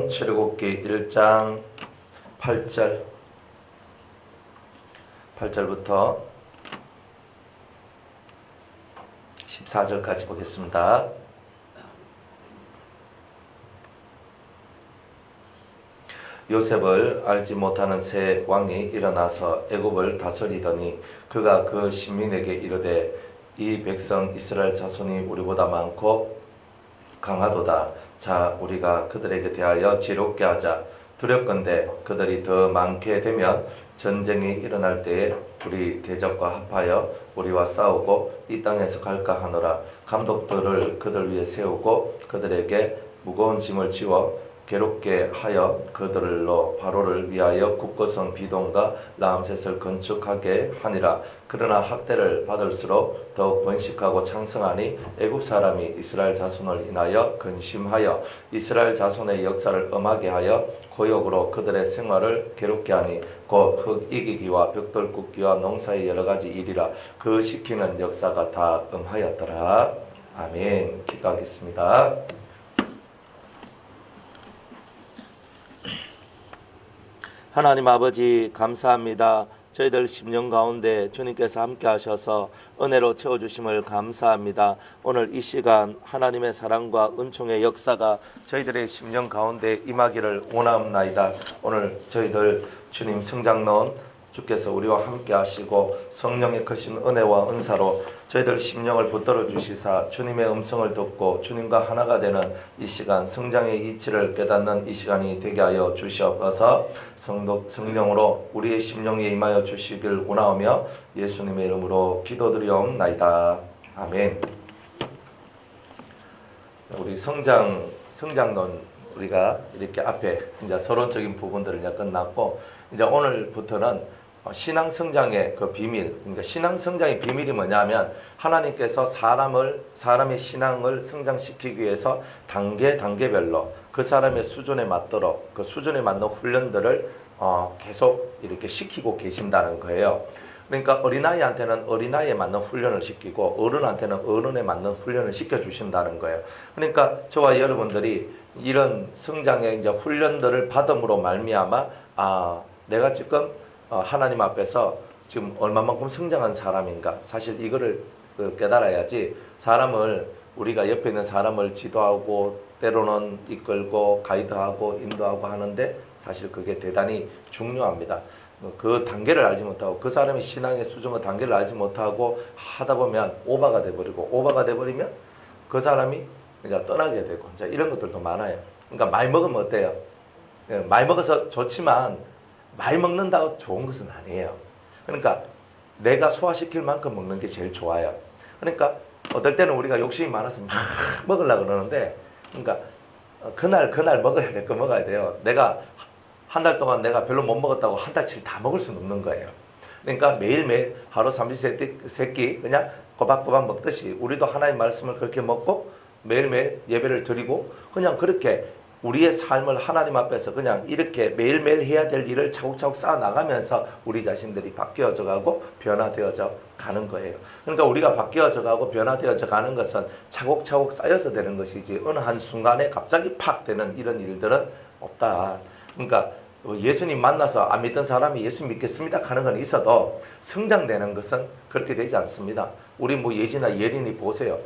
출애굽기 1장 8절부터 14절까지 보겠습니다. 요셉을 알지 못하는 새 왕이 일어나서 애굽을 다스리더니 그가 그 신민에게 이르되 이 백성 이스라엘 자손이 우리보다 많고 강하도다. 자, 우리가 그들에게 대하여 지롭게 하자. 두렵건대 그들이 더 많게 되면 전쟁이 일어날 때에 우리 대적과 합하여 우리와 싸우고 이 땅에서 갈까 하노라. 감독들을 그들 위에 세우고 그들에게 무거운 짐을 지워 괴롭게 하여 그들로 바로를 위하여 국고성 비동과 라암셋을 건축하게 하니라. 그러나 학대를 받을수록 더욱 번식하고 창성하니 애굽 사람이 이스라엘 자손을 인하여 근심하여 이스라엘 자손의 역사를 엄하게 하여 고역으로 그들의 생활을 괴롭게 하니 곧 흙 이기기와 벽돌 굽기와 농사의 여러 가지 일이라. 그 시키는 역사가 다 엄하였더라. 아멘. 기도하겠습니다. 하나님 아버지 감사합니다. 저희들 10년 가운데 주님께서 함께 하셔서 은혜로 채워주심을 감사합니다. 오늘 이 시간 하나님의 사랑과 은총의 역사가 저희들의 10년 가운데 임하기를 원하옵나이다. 오늘 저희들 주님 성장론 주께서 우리와 함께 하시고 성령의 크신 은혜와 은사로 저희들 심령을 붙들어 주시사 주님의 음성을 듣고 주님과 하나가 되는 이 시간, 성장의 이치를 깨닫는 이 시간이 되게 하여 주시옵소서. 성령으로 우리의 심령에 임하여 주시길 원하오며 예수님의 이름으로 기도드리옵나이다. 아멘. 우리 성장론 우리가 이렇게 앞에 이제 서론적인 부분들을 이제 끝났고, 이제 오늘부터는 신앙 성장의 그 비밀, 그러니까 신앙 성장의 비밀이 뭐냐면 하나님께서 사람의 신앙을 성장시키기 위해서 단계별로 그 사람의 수준에 맞도록 그 수준에 맞는 훈련들을 계속 이렇게 시키고 계신다는 거예요. 그러니까 어린아이한테는 어린아이에 맞는 훈련을 시키고 어른한테는 어른에 맞는 훈련을 시켜주신다는 거예요. 그러니까 저와 여러분들이 이런 성장의 이제 훈련들을 받음으로 말미암아 내가 지금 하나님 앞에서 지금 얼마만큼 성장한 사람인가, 사실 이거를 깨달아야지 우리가 옆에 있는 사람을 지도하고 때로는 이끌고 가이드하고 인도하고 하는데 사실 그게 대단히 중요합니다. 그 단계를 알지 못하고 그 사람의 신앙의 수준의 단계를 알지 못하고 하다 보면 오바가 돼버리면 그 사람이 그러니까 떠나게 되고 이런 것들도 많아요. 그러니까 많이 먹으면 어때요? 많이 먹어서 좋지만 많이 먹는다고 좋은 것은 아니에요. 그러니까 내가 소화시킬 만큼 먹는 게 제일 좋아요. 그러니까 어떨 때는 우리가 욕심이 많아서 막 먹으려고 그러는데, 그러니까 그날 먹어야 될 거 먹어야 돼요. 내가 한 달 동안 내가 별로 못 먹었다고 한 달치 다 먹을 수는 없는 거예요. 그러니까 매일매일 하루 삼시세끼 그냥 꼬박꼬박 먹듯이 우리도 하나님 말씀을 그렇게 먹고 매일매일 예배를 드리고 그냥 그렇게 우리의 삶을 하나님 앞에서 그냥 이렇게 매일매일 해야 될 일을 차곡차곡 쌓아 나가면서 우리 자신들이 바뀌어져 가고 변화되어져 가는 거예요. 그러니까 우리가 바뀌어져 가고 변화되어져 가는 것은 차곡차곡 쌓여서 되는 것이지 어느 한순간에 갑자기 팍 되는 이런 일들은 없다. 그러니까 예수님 만나서 안 믿던 사람이 예수 믿겠습니다 하는 건 있어도 성장되는 것은 그렇게 되지 않습니다. 우리 예지나 예린이 보세요.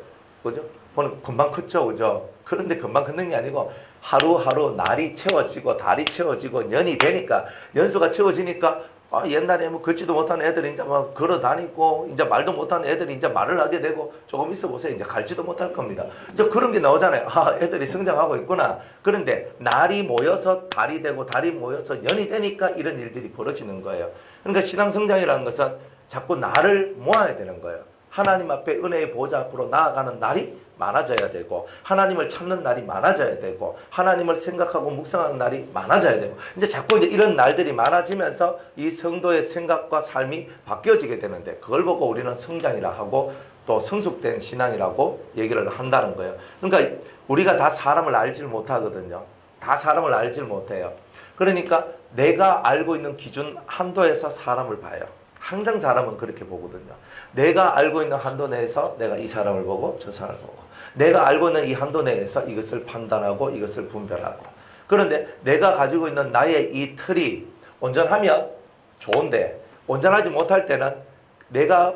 그죠? 보는 금방 컸죠, 그죠? 그런데 금방 컸는 게 아니고 하루하루 날이 채워지고 달이 채워지고 년이 되니까 연수가 채워지니까 옛날에 걷지도 못하는 애들이 이제 걸어 다니고 이제 말도 못하는 애들이 이제 말을 하게 되고 조금 있어 보세요. 이제 갈지도 못할 겁니다. 이제 그런 게 나오잖아요. 애들이 성장하고 있구나. 그런데 날이 모여서 달이 되고 달이 모여서 년이 되니까 이런 일들이 벌어지는 거예요. 그러니까 신앙 성장이라는 것은 자꾸 날을 모아야 되는 거예요. 하나님 앞에 은혜의 보좌 앞으로 나아가는 날이 많아져야 되고 하나님을 찾는 날이 많아져야 되고 하나님을 생각하고 묵상하는 날이 많아져야 되고 이제 자꾸 이런 날들이 많아지면서 이 성도의 생각과 삶이 바뀌어지게 되는데 그걸 보고 우리는 성장이라 하고 또 성숙된 신앙이라고 얘기를 한다는 거예요. 그러니까 우리가 다 사람을 알질 못하거든요. 다 사람을 알질 못해요. 그러니까 내가 알고 있는 기준 한도에서 사람을 봐요. 항상 사람은 그렇게 보거든요. 내가 알고 있는 한도 내에서 내가 이 사람을 보고 저 사람을 보고 내가 알고 있는 이 한도 내에서 이것을 판단하고 이것을 분별하고 그런데 내가 가지고 있는 나의 이 틀이 온전하면 좋은데 온전하지 못할 때는 내가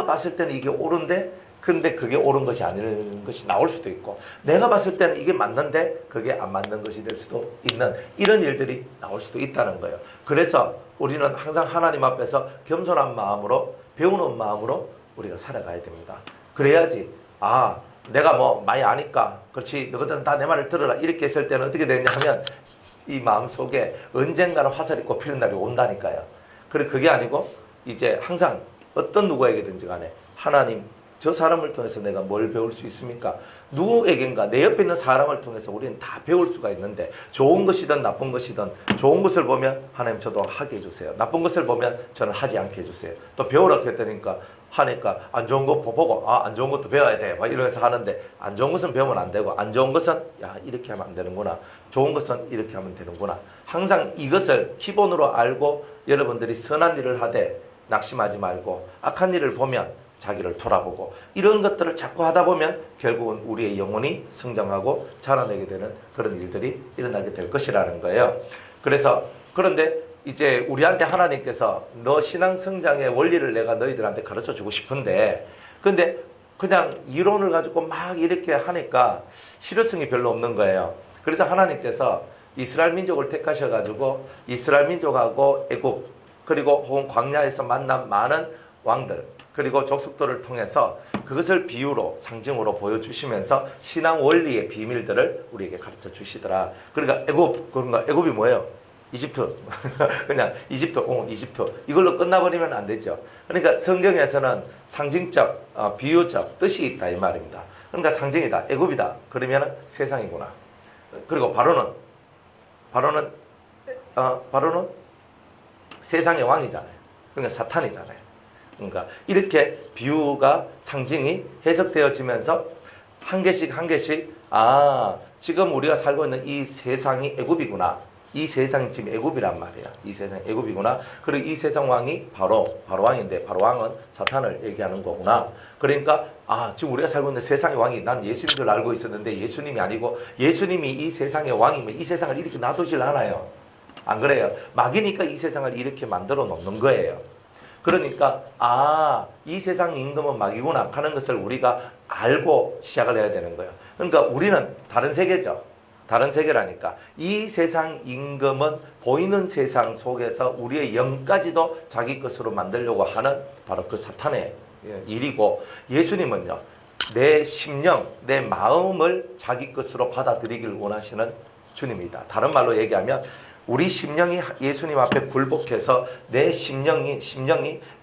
봤을 때는 이게 옳은데 그런데 그게 옳은 것이 아닌 것이 나올 수도 있고 내가 봤을 때는 이게 맞는데 그게 안 맞는 것이 될 수도 있는 이런 일들이 나올 수도 있다는 거예요. 그래서 우리는 항상 하나님 앞에서 겸손한 마음으로 배우는 마음으로 우리가 살아가야 됩니다. 그래야지 내가 뭐 많이 아니까 그렇지 너희들은 다 내 말을 들어라 이렇게 했을 때는 어떻게 되냐 하면 이 마음속에 언젠가는 화살이 꼽히는 날이 온다니까요. 그래 그게 아니고 이제 항상 어떤 누구에게든지 간에 하나님 저 사람을 통해서 내가 뭘 배울 수 있습니까? 누구에겐가 내 옆에 있는 사람을 통해서 우리는 다 배울 수가 있는데 좋은 것이든 나쁜 것이든 좋은 것을 보면 하나님 저도 하게 해주세요. 나쁜 것을 보면 저는 하지 않게 해주세요. 또 배우라고 했더니까 하니까 안 좋은 거 보고 안 좋은 것도 배워야 돼 막 이러면서 하는데 안 좋은 것은 배우면 안 되고 안 좋은 것은 이렇게 하면 안 되는구나 좋은 것은 이렇게 하면 되는구나 항상 이것을 기본으로 알고 여러분들이 선한 일을 하되 낙심하지 말고 악한 일을 보면 자기를 돌아보고 이런 것들을 자꾸 하다 보면 결국은 우리의 영혼이 성장하고 자라내게 되는 그런 일들이 일어나게 될 것이라는 거예요. 그런데 이제 우리한테 하나님께서 너 신앙 성장의 원리를 내가 너희들한테 가르쳐 주고 싶은데 근데 그냥 이론을 가지고 막 이렇게 하니까 실효성이 별로 없는 거예요. 그래서 하나님께서 이스라엘 민족을 택하셔가지고 이스라엘 민족하고 애굽 그리고 혹은 광야에서 만난 많은 왕들 그리고 족속들을 통해서 그것을 비유로 상징으로 보여주시면서 신앙 원리의 비밀들을 우리에게 가르쳐 주시더라. 그러니까 애굽이 뭐예요? 이집트. 그냥 이집트 이걸로 끝나버리면 안 되죠. 그러니까 성경에서는 상징적, 비유적 뜻이 있다 이 말입니다. 그러니까 상징이다, 애굽이다. 그러면 세상이구나. 그리고 바로는 세상의 왕이잖아요. 그러니까 사탄이잖아요. 그러니까 이렇게 비유가 상징이 해석되어지면서 한 개씩 지금 우리가 살고 있는 이 세상이 애굽이구나. 이 세상이 지금 애굽이란 말이야. 이 세상이 애굽이구나. 그리고 이 세상 왕이 바로 왕인데 바로 왕은 사탄을 얘기하는 거구나. 그러니까 지금 우리가 살고 있는 세상의 왕이 난 예수님인 줄 알고 있었는데 예수님이 아니고 예수님이 이 세상의 왕이면 이 세상을 이렇게 놔두질 않아요. 안 그래요? 마귀니까 이 세상을 이렇게 만들어 놓는 거예요. 그러니까 이 세상 임금은 마귀구나 하는 것을 우리가 알고 시작을 해야 되는 거예요. 그러니까 우리는 다른 세계죠. 다른 세계라니까. 이 세상 임금은 보이는 세상 속에서 우리의 영까지도 자기 것으로 만들려고 하는 바로 그 사탄의 일이고 예수님은요. 내 심령, 내 마음을 자기 것으로 받아들이길 원하시는 주님이다. 다른 말로 얘기하면 우리 심령이 예수님 앞에 굴복해서 내 심령이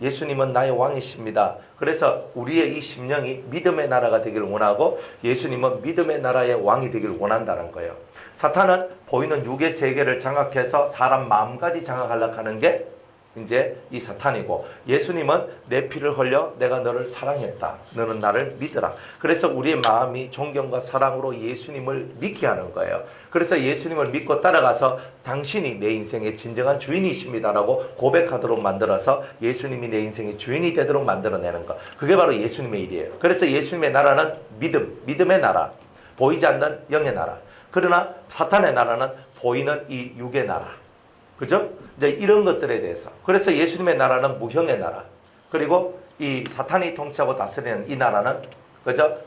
예수님은 나의 왕이십니다. 그래서 우리의 이 심령이 믿음의 나라가 되기를 원하고 예수님은 믿음의 나라의 왕이 되기를 원한다는 거예요. 사탄은 보이는 육의 세계를 장악해서 사람 마음까지 장악하려고 하는 게 이제 이 사탄이고 예수님은 내 피를 흘려 내가 너를 사랑했다. 너는 나를 믿으라. 그래서 우리의 마음이 존경과 사랑으로 예수님을 믿게 하는 거예요. 그래서 예수님을 믿고 따라가서 당신이 내 인생의 진정한 주인이십니다라고 고백하도록 만들어서 예수님이 내 인생의 주인이 되도록 만들어내는 것. 그게 바로 예수님의 일이에요. 그래서 예수님의 나라는 믿음의 나라, 보이지 않는 영의 나라. 그러나 사탄의 나라는 보이는 이 육의 나라. 그죠? 이제 이런 것들에 대해서. 그래서 예수님의 나라는 무형의 나라. 그리고 이 사탄이 통치하고 다스리는 이 나라는 그죠?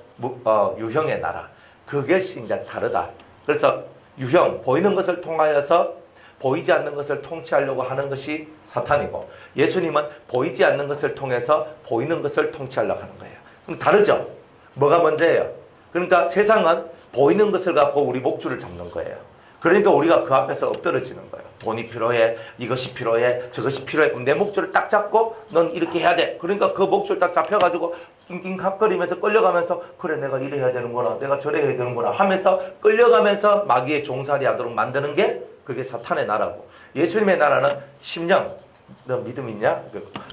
유형의 나라. 그것이 이제 다르다. 그래서 유형, 보이는 것을 통하여서 보이지 않는 것을 통치하려고 하는 것이 사탄이고 예수님은 보이지 않는 것을 통해서 보이는 것을 통치하려고 하는 거예요. 그럼 다르죠? 뭐가 먼저예요? 그러니까 세상은 보이는 것을 갖고 우리 목줄을 잡는 거예요. 그러니까 우리가 그 앞에서 엎드러지는 거예요. 돈이 필요해, 이것이 필요해, 저것이 필요해. 그럼 내 목줄을 딱 잡고 넌 이렇게 해야 돼. 그러니까 그 목줄 딱 잡혀가지고 낑낑갑거리면서 끌려가면서 그래 내가 이래 해야 되는구나, 내가 저래 해야 되는구나 하면서 끌려가면서 마귀의 종살이 하도록 만드는 게 그게 사탄의 나라고 예수님의 나라는 심령. 너 믿음 있냐?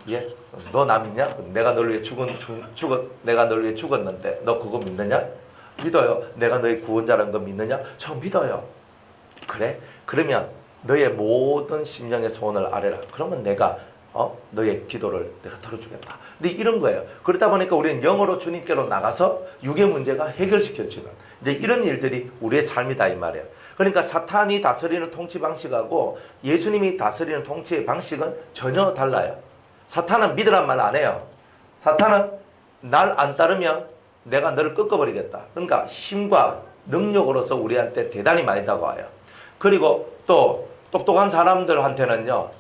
예. 너 나 믿냐? 내가 널 위해 내가 널 위해 죽었는데 너 그거 믿느냐? 믿어요. 내가 너의 구원자라는 거 믿느냐? 저 믿어요. 그래? 그러면 너의 모든 심령의 소원을 아뢰라. 그러면 내가 너의 기도를 내가 들어주겠다. 근데 이런 거예요. 그러다 보니까 우리는 영으로 주님께로 나가서 육의 문제가 해결시켜지는 이제 이런 일들이 우리의 삶이다 이 말이에요. 그러니까 사탄이 다스리는 통치 방식하고 예수님이 다스리는 통치의 방식은 전혀 달라요. 사탄은 믿으란 말 안 해요. 사탄은 날 안 따르면 내가 너를 꺾어버리겠다. 그러니까 힘과 능력으로서 우리한테 대단히 많이 다가와요. 그리고 또 똑똑한 사람들한테는요,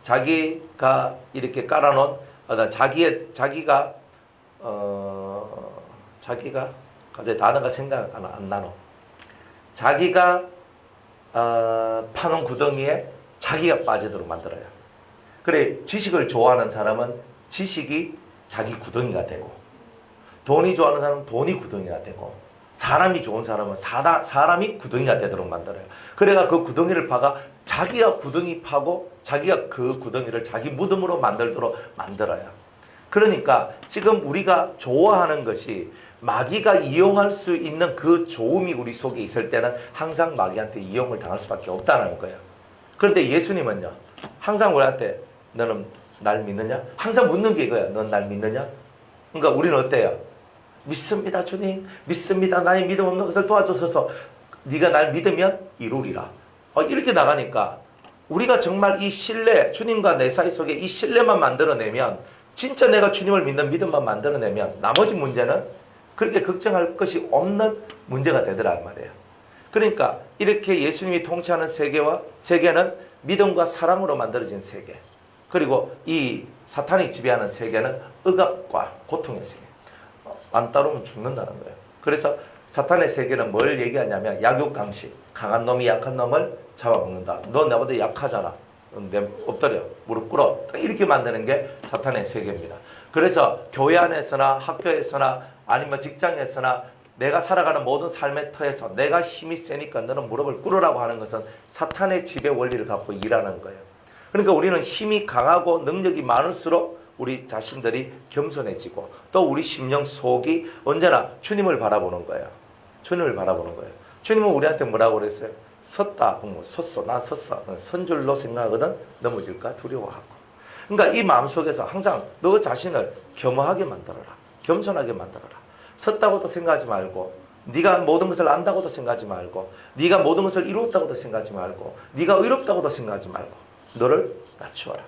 자기가 이렇게 깔아놓은 자기가 갑자기 단어가 생각 안 나노. 자기가 파는 구덩이에 자기가 빠지도록 만들어요. 그래, 지식을 좋아하는 사람은 지식이 자기 구덩이가 되고, 돈이 좋아하는 사람은 돈이 구덩이가 되고, 사람이 좋은 사람은 사람이 구덩이가 되도록 만들어요. 그래가 그 구덩이를 파가 자기가 구덩이 파고 자기가 그 구덩이를 자기 무덤으로 만들도록 만들어요. 그러니까 지금 우리가 좋아하는 것이 마귀가 이용할 수 있는 그 좋음이 우리 속에 있을 때는 항상 마귀한테 이용을 당할 수밖에 없다는 거예요. 그런데 예수님은요, 항상 우리한테 너는 날 믿느냐? 항상 묻는 게 이거야. 넌 날 믿느냐? 그러니까 우리는 어때요? 믿습니다, 주님. 믿습니다. 나의 믿음 없는 것을 도와주소서. 네가 날 믿으면 이루리라. 이렇게 나가니까 우리가 정말 이 신뢰, 주님과 내 사이 속에 이 신뢰만 만들어내면, 진짜 내가 주님을 믿는 믿음만 만들어내면 나머지 문제는 그렇게 걱정할 것이 없는 문제가 되더란 말이에요. 그러니까 이렇게 예수님이 통치하는 세계는 믿음과 사랑으로 만들어진 세계. 그리고 이 사탄이 지배하는 세계는 억압과 고통의 세계. 안 따르면 죽는다는 거예요. 그래서 사탄의 세계는 뭘 얘기하냐면 약육강식. 강한 놈이 약한 놈을 잡아먹는다. 너 나보다 약하잖아. 내 엎드려, 무릎 꿇어. 이렇게 만드는 게 사탄의 세계입니다. 그래서 교회 안에서나 학교에서나 아니면 직장에서나 내가 살아가는 모든 삶의 터에서 내가 힘이 세니까 너는 무릎을 꿇으라고 하는 것은 사탄의 지배 원리를 갖고 일하는 거예요. 그러니까 우리는 힘이 강하고 능력이 많을수록 우리 자신들이 겸손해지고 또 우리 심령 속이 언제나 주님을 바라보는 거예요. 주님을 바라보는 거예요. 주님은 우리한테 뭐라고 그랬어요? 섰다. 섰어. 난 섰어. 선 줄로 생각하거든 넘어질까 두려워하고. 그러니까 이 마음속에서 항상 너 자신을 겸허하게 만들어라. 겸손하게 만들어라. 섰다고도 생각하지 말고, 네가 모든 것을 안다고도 생각하지 말고, 네가 모든 것을 이루었다고도 생각하지 말고, 네가 의롭다고도 생각하지 말고 너를 낮추어라.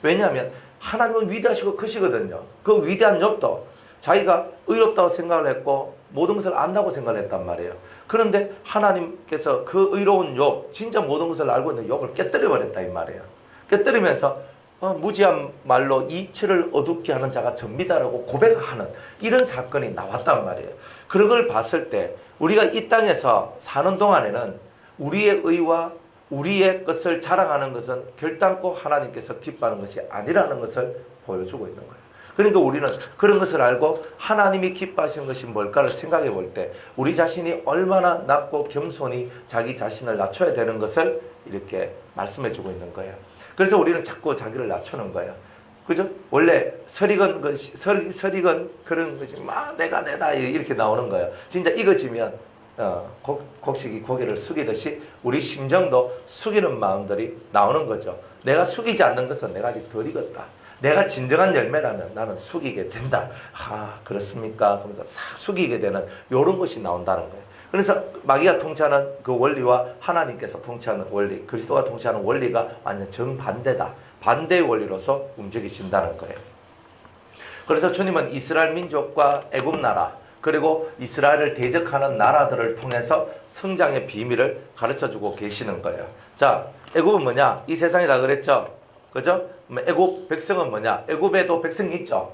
왜냐하면 하나님은 위대하시고 크시거든요. 그 위대한 욥도 자기가 의롭다고 생각을 했고 모든 것을 안다고 생각을 했단 말이에요. 그런데 하나님께서 그 의로운 욥, 진짜 모든 것을 알고 있는 욥을 깨뜨려 버렸다 이 말이에요. 깨뜨리면서 무지한 말로 이치를 어둡게 하는 자가 접니다라고 고백하는 이런 사건이 나왔단 말이에요. 그런 걸 봤을 때 우리가 이 땅에서 사는 동안에는 우리의 의와 우리의 것을 자랑하는 것은 결단코 하나님께서 기뻐하는 것이 아니라는 것을 보여주고 있는 거예요. 그러니까 우리는 그런 것을 알고 하나님이 기뻐하시는 것이 뭘까를 생각해 볼 때 우리 자신이 얼마나 낮고 겸손히 자기 자신을 낮춰야 되는 것을 이렇게 말씀해 주고 있는 거예요. 그래서 우리는 자꾸 자기를 낮추는 거예요. 그죠? 원래 설익은 그런 것이 막 내가 이렇게 나오는 거예요. 진짜 익어지면 곡식이 고개를 숙이듯이 우리 심정도 숙이는 마음들이 나오는 거죠. 내가 숙이지 않는 것은 내가 아직 덜 익었다. 내가 진정한 열매라면 나는 숙이게 된다. 그렇습니까? 그러면서 싹 숙이게 되는 이런 것이 나온다는 거예요. 그래서 마귀가 통치하는 그 원리와 하나님께서 통치하는 원리, 그리스도가 통치하는 원리가 완전 정반대다. 반대의 원리로서 움직이신다는 거예요. 그래서 주님은 이스라엘 민족과 애굽 나라, 그리고 이스라엘을 대적하는 나라들을 통해서 성장의 비밀을 가르쳐주고 계시는 거예요. 자, 애굽은 뭐냐? 이 세상이 다 그랬죠? 그죠? 애굽 백성은 뭐냐? 애굽에도 백성이 있죠?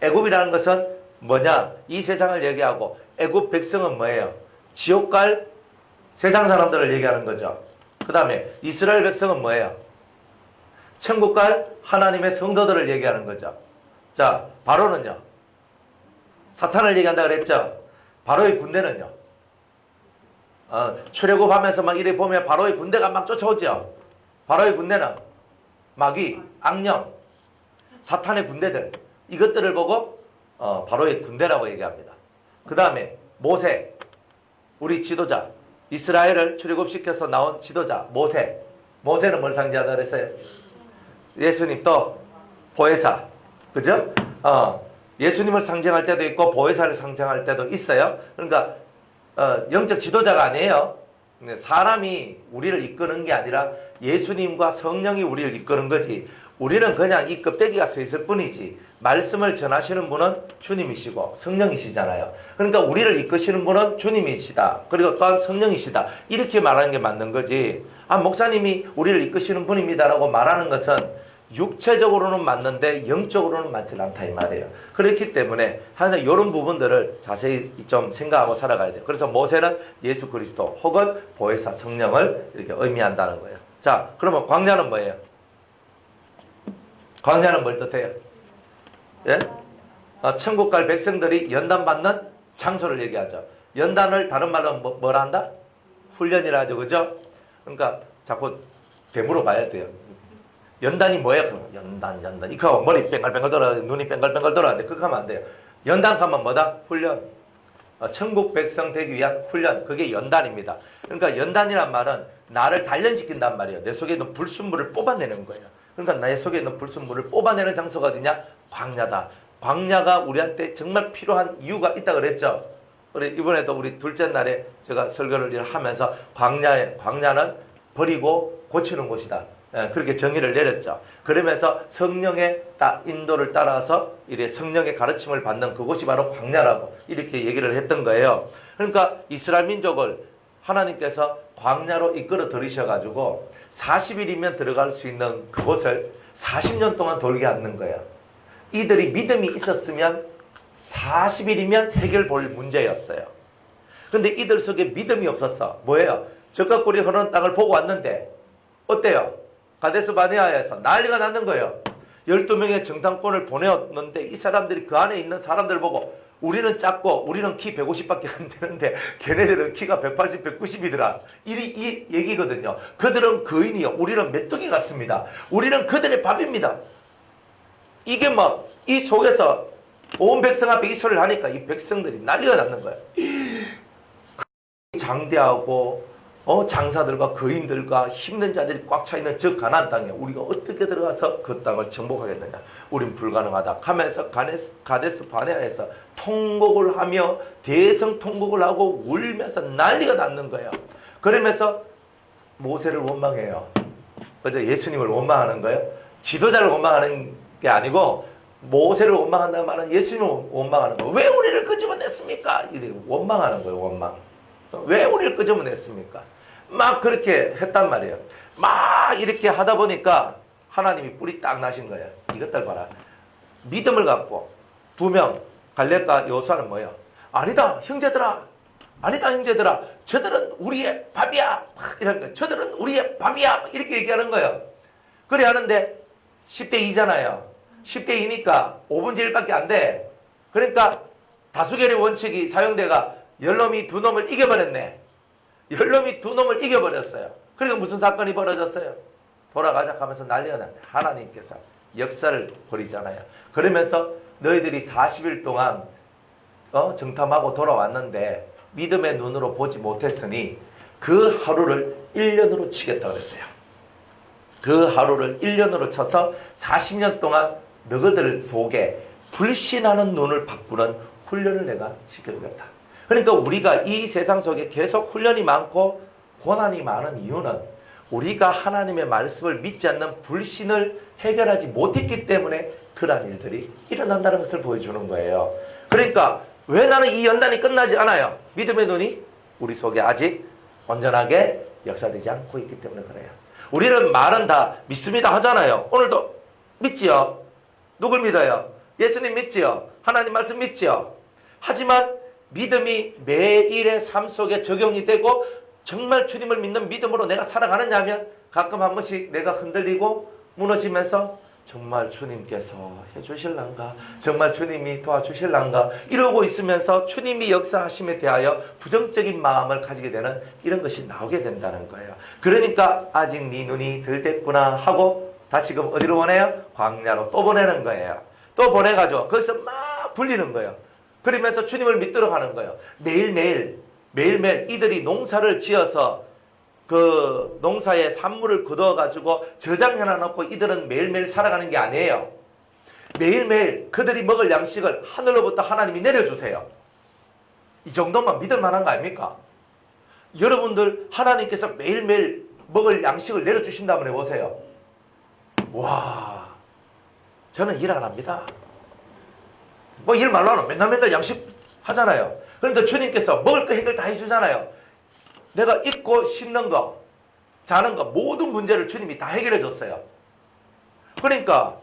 애굽이라는 것은 뭐냐? 이 세상을 얘기하고 애굽 백성은 뭐예요? 지옥 갈 세상 사람들을 얘기하는 거죠. 그 다음에 이스라엘 백성은 뭐예요? 천국 갈 하나님의 성도들을 얘기하는 거죠. 자, 바로는요? 사탄을 얘기한다 그랬죠? 바로의 군대는요? 출애굽하면서 막 이래 보면 바로의 군대가 막 쫓아오죠? 바로의 군대는 마귀, 악령, 사탄의 군대들, 이것들을 보고 바로의 군대라고 얘기합니다. 그 다음에 모세, 우리 지도자, 이스라엘을 출애굽시켜서 나온 지도자 모세. 모세는 뭘 상징하다 그랬어요? 예수님, 또 보혜사, 그죠? 예수님을 상징할 때도 있고 보혜사를 상징할 때도 있어요. 그러니까 영적 지도자가 아니에요. 사람이 우리를 이끄는 게 아니라 예수님과 성령이 우리를 이끄는 거지. 우리는 그냥 이 껍데기가 서 있을 뿐이지. 말씀을 전하시는 분은 주님이시고 성령이시잖아요. 그러니까 우리를 이끄시는 분은 주님이시다. 그리고 또한 성령이시다. 이렇게 말하는 게 맞는 거지. 목사님이 우리를 이끄시는 분입니다라고 말하는 것은 육체적으로는 맞는데 영적으로는 맞지 않다 이 말이에요. 그렇기 때문에 항상 이런 부분들을 자세히 좀 생각하고 살아가야 돼요. 그래서 모세는 예수 그리스도 혹은 보혜사 성령을 이렇게 의미한다는 거예요. 자, 그러면 광야는 뭐예요? 광야는 뭘 뜻해요? 예? 천국 갈 백성들이 연단받는 장소를 얘기하죠. 연단을 다른 말로 뭐라 한다? 훈련이라 하죠. 그죠? 그러니까 자꾸 되물어 봐야 돼요. 연단이 뭐예요? 연단. 이거 머리 뱅글뱅글 돌아, 눈이 뱅글뱅글 돌아는데 그거 하면 안 돼요. 연단 하면 뭐다? 훈련. 천국 백성 되기 위한 훈련. 그게 연단입니다. 그러니까 연단이란 말은 나를 단련시킨단 말이에요. 내 속에 있는 불순물을 뽑아내는 거예요. 그러니까 내 속에 있는 불순물을 뽑아내는 장소가 어디냐? 광야다. 광야가 우리한테 정말 필요한 이유가 있다 그랬죠. 우리 이번에도 우리 둘째 날에 제가 설교를 하면서 광야는 버리고 고치는 곳이다. 그렇게 정의를 내렸죠. 그러면서 성령의 인도를 따라서 이래 성령의 가르침을 받는 그곳이 바로 광야라고 이렇게 얘기를 했던 거예요. 그러니까 이스라엘 민족을 하나님께서 광야로 이끌어 들이셔가지고 40일이면 들어갈 수 있는 그곳을 40년 동안 돌게 하는 거예요. 이들이 믿음이 있었으면 40일이면 해결 볼 문제였어요. 근데 이들 속에 믿음이 없었어. 뭐예요? 적과 꿀이 흐르는 땅을 보고 왔는데 어때요? 가데스 바네아에서 난리가 났는 거예요. 12명의 정탐꾼을 보내었는데 이 사람들이 그 안에 있는 사람들 보고 우리는 작고 우리는 키 150밖에 안 되는데 걔네들은 키가 180, 190이더라. 이 얘기거든요. 그들은 거인이요. 우리는 메뚜기 같습니다. 우리는 그들의 밥입니다. 이게 막 이 속에서 온 백성 앞에 이 소리를 하니까 이 백성들이 난리가 났는 거예요. 장대하고 장사들과 거인들과 힘든 자들이 꽉 차 있는 저 가나안 땅에 우리가 어떻게 들어가서 그 땅을 정복하겠느냐? 우린 불가능하다. 하면서 가데스 바네아에서 통곡을 하며 대성통곡을 하고 울면서 난리가 났는 거예요. 그러면서 모세를 원망해요. 그죠? 예수님을 원망하는 거예요. 지도자를 원망하는 게 아니고 모세를 원망한다는 말은 예수님을 원망하는 거예요. 왜 우리를 끄집어냈습니까? 이렇게 원망하는 거예요. 원망. 왜 우리를 끄집어냈습니까? 막 그렇게 했단 말이에요. 막 이렇게 하다 보니까 하나님이 뿔이 딱 나신 거예요. 이것들 봐라. 믿음을 갖고 2명 갈렙과 여호수아는 뭐예요? 아니다 형제들아. 아니다 형제들아. 저들은 우리의 밥이야. 이런 거예요. 저들은 우리의 밥이야. 이렇게 얘기하는 거예요. 그래 하는데 10대 2잖아요. 10대 2니까 5분의 1밖에 안 돼. 그러니까 다수결의 원칙이 사용돼가 열놈이 2놈을 이겨버렸네. 열놈이 2놈을 이겨버렸어요. 그리고 무슨 사건이 벌어졌어요? 돌아가자 하면서 난리가 났네. 하나님께서 역사를 벌이잖아요. 그러면서 너희들이 40일 동안 정탐하고 돌아왔는데 믿음의 눈으로 보지 못했으니 그 하루를 1년으로 치겠다 그랬어요. 그 하루를 1년으로 쳐서 40년 동안 너희들 속에 불신하는 눈을 바꾸는 훈련을 내가 시켜주겠다. 그러니까 우리가 이 세상 속에 계속 훈련이 많고 고난이 많은 이유는 우리가 하나님의 말씀을 믿지 않는 불신을 해결하지 못했기 때문에 그러한 일들이 일어난다는 것을 보여주는 거예요. 그러니까 왜 나는 이 연단이 끝나지 않아요? 믿음의 눈이 우리 속에 아직 온전하게 역사되지 않고 있기 때문에 그래요. 우리는 말은 다 믿습니다 하잖아요. 오늘도 믿지요. 누굴 믿어요? 예수님 믿지요. 하나님 말씀 믿지요. 하지만 믿음이 매일의 삶 속에 적용이 되고 정말 주님을 믿는 믿음으로 내가 살아가느냐 하면 가끔 한 번씩 내가 흔들리고 무너지면서 정말 주님께서 해주실란가? 정말 주님이 도와주실란가? 이러고 있으면서 주님이 역사하심에 대하여 부정적인 마음을 가지게 되는 이런 것이 나오게 된다는 거예요. 그러니까 아직 네 눈이 덜 됐구나 하고 다시금 어디로 보내요? 광야로 또 보내는 거예요. 또 보내가지고 거기서 막 불리는 거예요. 그러면서 주님을 믿도록 하는 거예요. 매일매일 이들이 농사를 지어서 그 농사의 산물을 거둬가지고 저장해놔놓고 이들은 매일매일 살아가는 게 아니에요. 매일매일 그들이 먹을 양식을 하늘로부터 하나님이 내려주세요. 이 정도만 믿을 만한 거 아닙니까? 여러분들 하나님께서 매일매일 먹을 양식을 내려주신다면 해보세요. 와, 저는 일 안 합니다. 뭐 일 말로 하나 맨날 양식 하잖아요. 그런데 주님께서 먹을 거 해결 다 해주잖아요. 내가 입고 씻는 거, 자는 거 모든 문제를 주님이 다 해결해 줬어요. 그러니까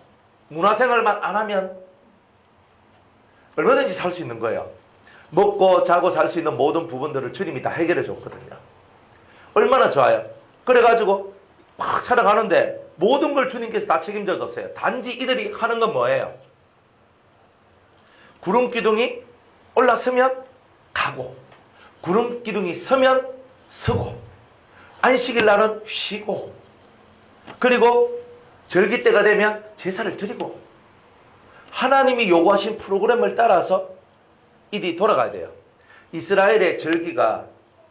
문화생활만 안 하면 얼마든지 살 수 있는 거예요. 먹고 자고 살 수 있는 모든 부분들을 주님이 다 해결해 줬거든요. 얼마나 좋아요. 그래가지고 막 살아가는데 모든 걸 주님께서 다 책임져 줬어요. 단지 이들이 하는 건 뭐예요? 구름 기둥이 올라서면 가고, 구름 기둥이 서면 서고, 안식일 날은 쉬고, 그리고 절기 때가 되면 제사를 드리고, 하나님이 요구하신 프로그램을 따라서 일이 돌아가야 돼요. 이스라엘의 절기가,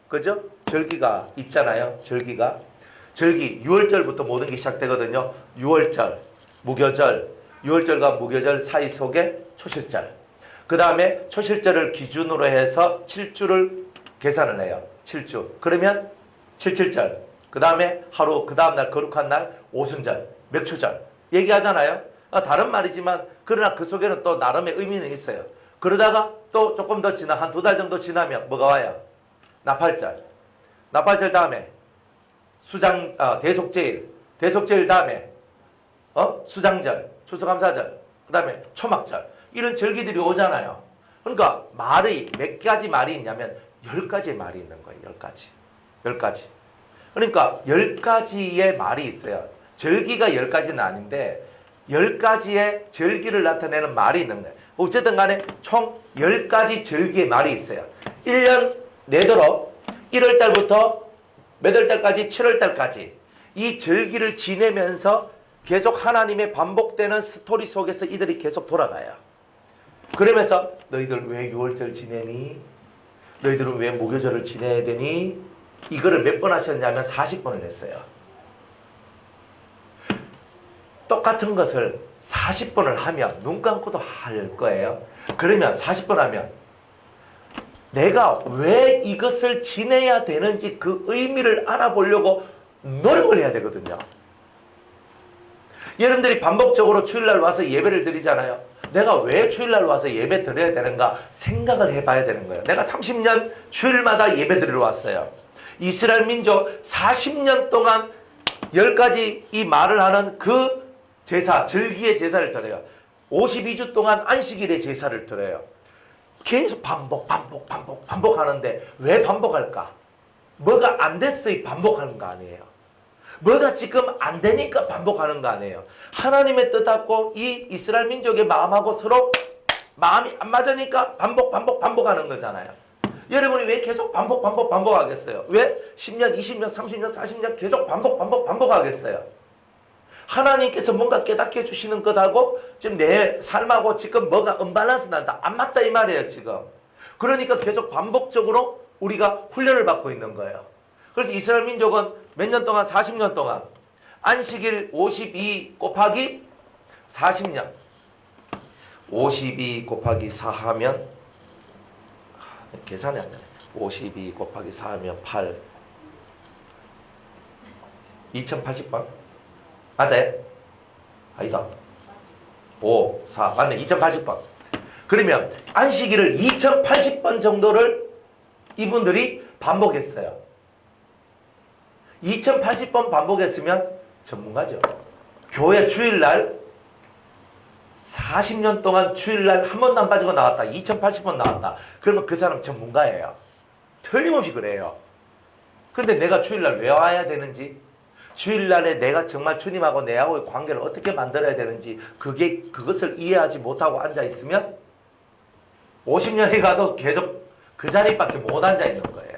그죠? 절기가 있잖아요. 절기 6월절부터 모든 게 시작되거든요. 6월절, 무교절, 6월절과 무교절 사이 속에 초실절, 그 다음에 초실절을 기준으로 해서 7주를 계산을 해요. 7주. 그러면 77절. 그 다음에 하루, 그 다음날 거룩한 날 오순절, 맥추절 얘기하잖아요. 다른 말이지만 그러나 그 속에는 또 나름의 의미는 있어요. 그러다가 또 조금 더 지나 한 2달 정도 지나면 뭐가 와요? 나팔절. 나팔절 다음에 대속제일 다음에 수장절, 추수감사절, 그 다음에 초막절, 이런 절기들이 오잖아요. 그러니까 말이 몇 가지 말이 있냐면 10가지의 말이 있는 거예요. 10가지. 그러니까 10가지의 말이 있어요. 절기가 10가지는 아닌데 10가지의 절기를 나타내는 말이 있는 거예요. 어쨌든 간에 총 10가지 절기의 말이 있어요. 1년 내도록 1월달부터 몇 월달까지? 7월달까지 이 절기를 지내면서 계속 하나님의 반복되는 스토리 속에서 이들이 계속 돌아가요. 그러면서 너희들 왜 6월절 지내니? 너희들은 왜 무교절을 지내야 되니? 이거를 몇 번 하셨냐면 40번을 했어요. 똑같은 것을 40번을 하면 눈 감고도 할 거예요. 그러면 40번 하면 내가 왜 이것을 지내야 되는지 그 의미를 알아보려고 노력을 해야 되거든요. 여러분들이 반복적으로 주일날 와서 예배를 드리잖아요. 내가 왜 주일날 와서 예배 드려야 되는가 생각을 해봐야 되는 거예요. 내가 30년 주일마다 예배 드리러 왔어요. 이스라엘 민족 40년 동안 10가지 이 말을 하는 그 제사, 절기의 제사를 드려요. 52주 동안 안식일의 제사를 드려요. 계속 반복하는데 왜 반복할까? 뭐가 안 됐으니 반복하는 거 아니에요. 뭐가 지금 안 되니까 반복하는 거 아니에요. 하나님의 뜻하고 이 이스라엘 민족의 마음하고 서로 마음이 안 맞으니까 반복하는 거잖아요. 여러분이 왜 계속 반복하겠어요? 왜 10년, 20년, 30년, 40년 계속 반복하겠어요? 하나님께서 뭔가 깨닫게 해주시는 것하고 지금 내 삶하고 지금 뭐가 언밸런스 난다. 안 맞다 이 말이에요 지금. 그러니까 계속 반복적으로 우리가 훈련을 받고 있는 거예요. 그래서 이스라엘 민족은 몇 년 동안? 40년 동안 안식일 52 곱하기 40년 52 곱하기 4 하면 계산이 안 되네. 52 곱하기 4 하면 8 2080번? 맞아요? 아니다. 5, 4 맞네. 2080번. 그러면 안식일을 2080번 정도를 이분들이 반복했어요. 2080번 반복했으면 전문가죠. 교회 주일날 40년 동안 주일날 한 번도 안 빠지고 나왔다. 2080번 나왔다. 그러면 그 사람 전문가예요. 틀림없이 그래요. 근데 내가 주일날 왜 와야 되는지, 주일날에 내가 정말 주님하고 내하고의 관계를 어떻게 만들어야 되는지 그것을 이해하지 못하고 앉아있으면 50년이 가도 계속 그 자리밖에 못 앉아있는 거예요.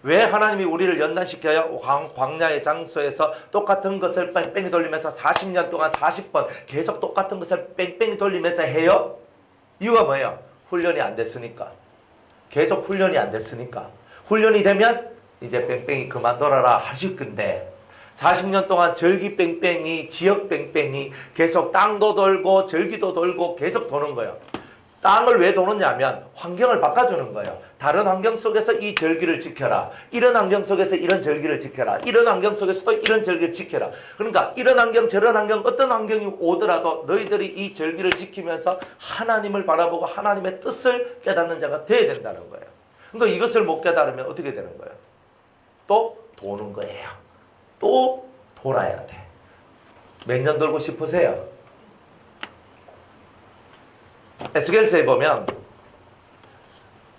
왜 하나님이 우리를 연단시켜요? 광야의 장소에서 똑같은 것을 뺑뺑이 돌리면서 40년 동안 40번 계속 똑같은 것을 뺑뺑이 돌리면서 해요? 이유가 뭐예요? 훈련이 안 됐으니까. 계속 훈련이 안 됐으니까. 훈련이 되면 이제 뺑뺑이 그만 돌아라 하실 건데 40년 동안 절기 뺑뺑이, 지역 뺑뺑이 계속 땅도 돌고 절기도 돌고 계속 도는 거예요. 땅을 왜 도느냐면 환경을 바꿔주는 거예요. 다른 환경 속에서 이 절기를 지켜라. 이런 환경 속에서 이런 절기를 지켜라. 이런 환경 속에서도 이런 절기를 지켜라. 그러니까 이런 환경 저런 환경 어떤 환경이 오더라도 너희들이 이 절기를 지키면서 하나님을 바라보고 하나님의 뜻을 깨닫는 자가 돼야 된다는 거예요. 그러니까 이것을 못 깨달으면 어떻게 되는 거예요? 또 도는 거예요. 또 돌아야 돼. 몇 년 돌고 싶으세요? 에스겔서에 보면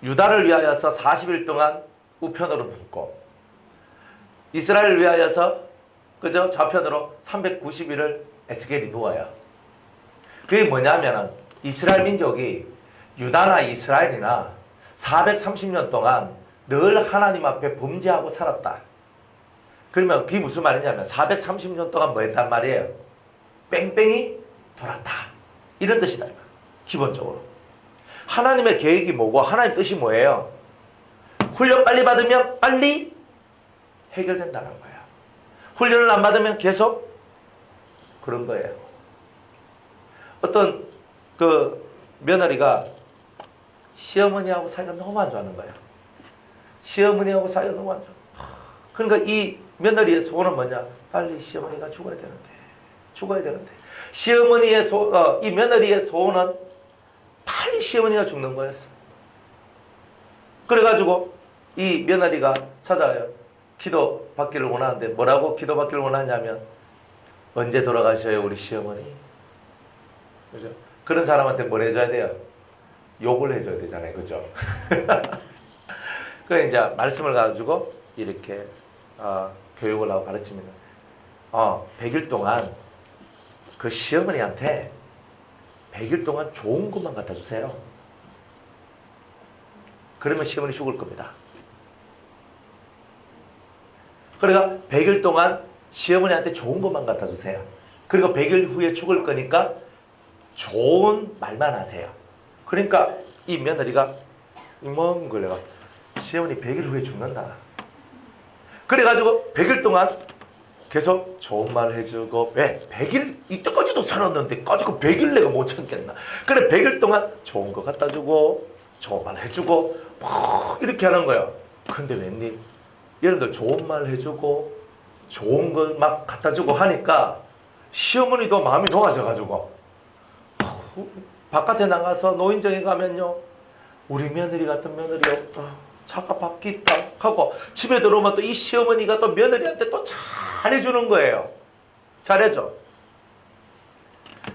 유다를 위하여서 40일 동안 우편으로 눕고 이스라엘을 위하여서 그저 좌편으로 390일을 에스겔이 누워요. 그게 뭐냐면은 이스라엘 민족이 유다나 이스라엘이나 430년 동안 늘 하나님 앞에 범죄하고 살았다. 그러면 그게 무슨 말이냐면 430년 동안 뭐 했단 말이에요? 뺑뺑이 돌았다. 이런 뜻이다. 기본적으로. 하나님의 계획이 뭐고 하나님의 뜻이 뭐예요? 훈련 빨리 받으면 빨리 해결된다는 거예요. 훈련을 안 받으면 계속 그런 거예요. 어떤 그 며느리가 시어머니하고 사이가 너무 안 좋아하는 거예요. 시어머니하고 사이가 너무 안 좋아. 그러니까 이 며느리의 소원은 뭐냐? 빨리 시어머니가 죽어야 되는데. 죽어야 되는데. 시어머니의 이 며느리의 소원은 빨리 시어머니가 죽는 거였어. 그래가지고 이 며느리가 찾아와요. 기도 받기를 원하는데 뭐라고 기도 받기를 원하냐면 언제 돌아가셔요 우리 시어머니? 그죠? 그런 사람한테 뭘 해줘야 돼요? 욕을 해줘야 되잖아요. 그죠? 그 이제 말씀을 가지고 이렇게 교육을 하고 가르칩니다. 100일 동안 그 시어머니한테 100일 동안 좋은 것만 갖다 주세요. 그러면 시어머니 죽을 겁니다. 그러니까 100일 동안 시어머니한테 좋은 것만 갖다 주세요. 그리고 100일 후에 죽을 거니까 좋은 말만 하세요. 그러니까 이 며느리가 이만 걸려가 시어머니 100일 후에 죽는다. 그래가지고 100일 동안 계속 좋은 말 해주고 왜? 100일 이때까지도 살았는데 까지고 100일 내가 못 참겠나. 그래 100일 동안 좋은 거 갖다 주고 좋은 말 해주고 막 이렇게 하는 거예요. 근데 웬일 여러분들 좋은 말 해주고 좋은 걸 막 갖다 주고 하니까 시어머니도 마음이 놓아져가지고 바깥에 나가서 노인정에 가면요 우리 며느리 같은 며느리 없다. 차가 바뀌었다 하고 집에 들어오면 또 이 시어머니가 또 며느리한테 또 잘해주는 거예요. 잘해줘.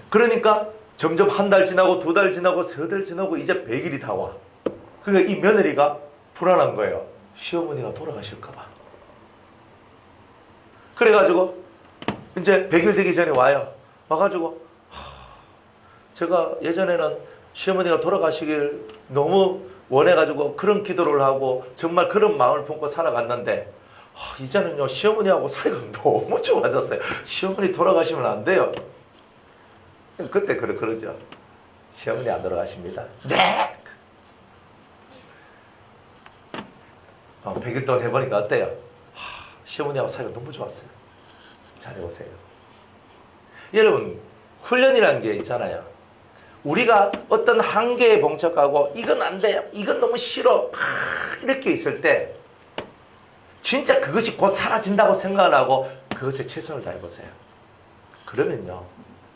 그러니까 점점 한 달 지나고 두 달 지나고 세 달 지나고 이제 100일이 다 와. 그러니까 이 며느리가 불안한 거예요. 시어머니가 돌아가실까 봐. 그래가지고 이제 100일 되기 전에 와요. 와가지고 제가 예전에는 시어머니가 돌아가시길 너무 원해가지고 그런 기도를 하고 정말 그런 마음을 품고 살아갔는데 이제는요 시어머니하고 사이가 너무 좋아졌어요. 시어머니 돌아가시면 안 돼요. 그때 그러죠. 시어머니 안 돌아가십니다. 네. 100일 동안 해보니까 어때요? 시어머니하고 사이가 너무 좋았어요. 잘해보세요. 여러분 훈련이라는 게 있잖아요. 우리가 어떤 한계에 봉착하고 이건 안 돼요. 이건 너무 싫어. 이렇게 있을 때 진짜 그것이 곧 사라진다고 생각을 하고 그것에 최선을 다해보세요. 그러면요.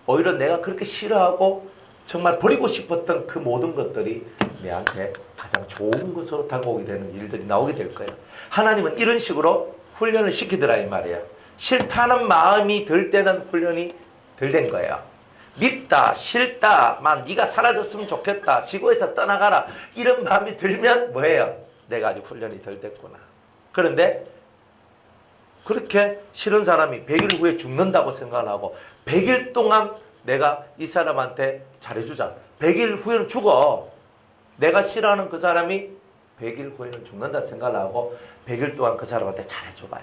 오히려 내가 그렇게 싫어하고 정말 버리고 싶었던 그 모든 것들이 내한테 가장 좋은 것으로 다가오게 되는 일들이 나오게 될 거예요. 하나님은 이런 식으로 훈련을 시키더라 이 말이에요. 싫다는 마음이 들 때는 훈련이 덜 된 거예요. 밉다, 싫다, 네가 사라졌으면 좋겠다, 지구에서 떠나가라 이런 마음이 들면 뭐예요? 내가 아직 훈련이 덜 됐구나. 그런데 그렇게 싫은 사람이 100일 후에 죽는다고 생각을 하고 100일 동안 내가 이 사람한테 잘해주자. 100일 후에는 죽어. 내가 싫어하는 그 사람이 100일 후에는 죽는다 생각을 하고 100일 동안 그 사람한테 잘해줘봐요.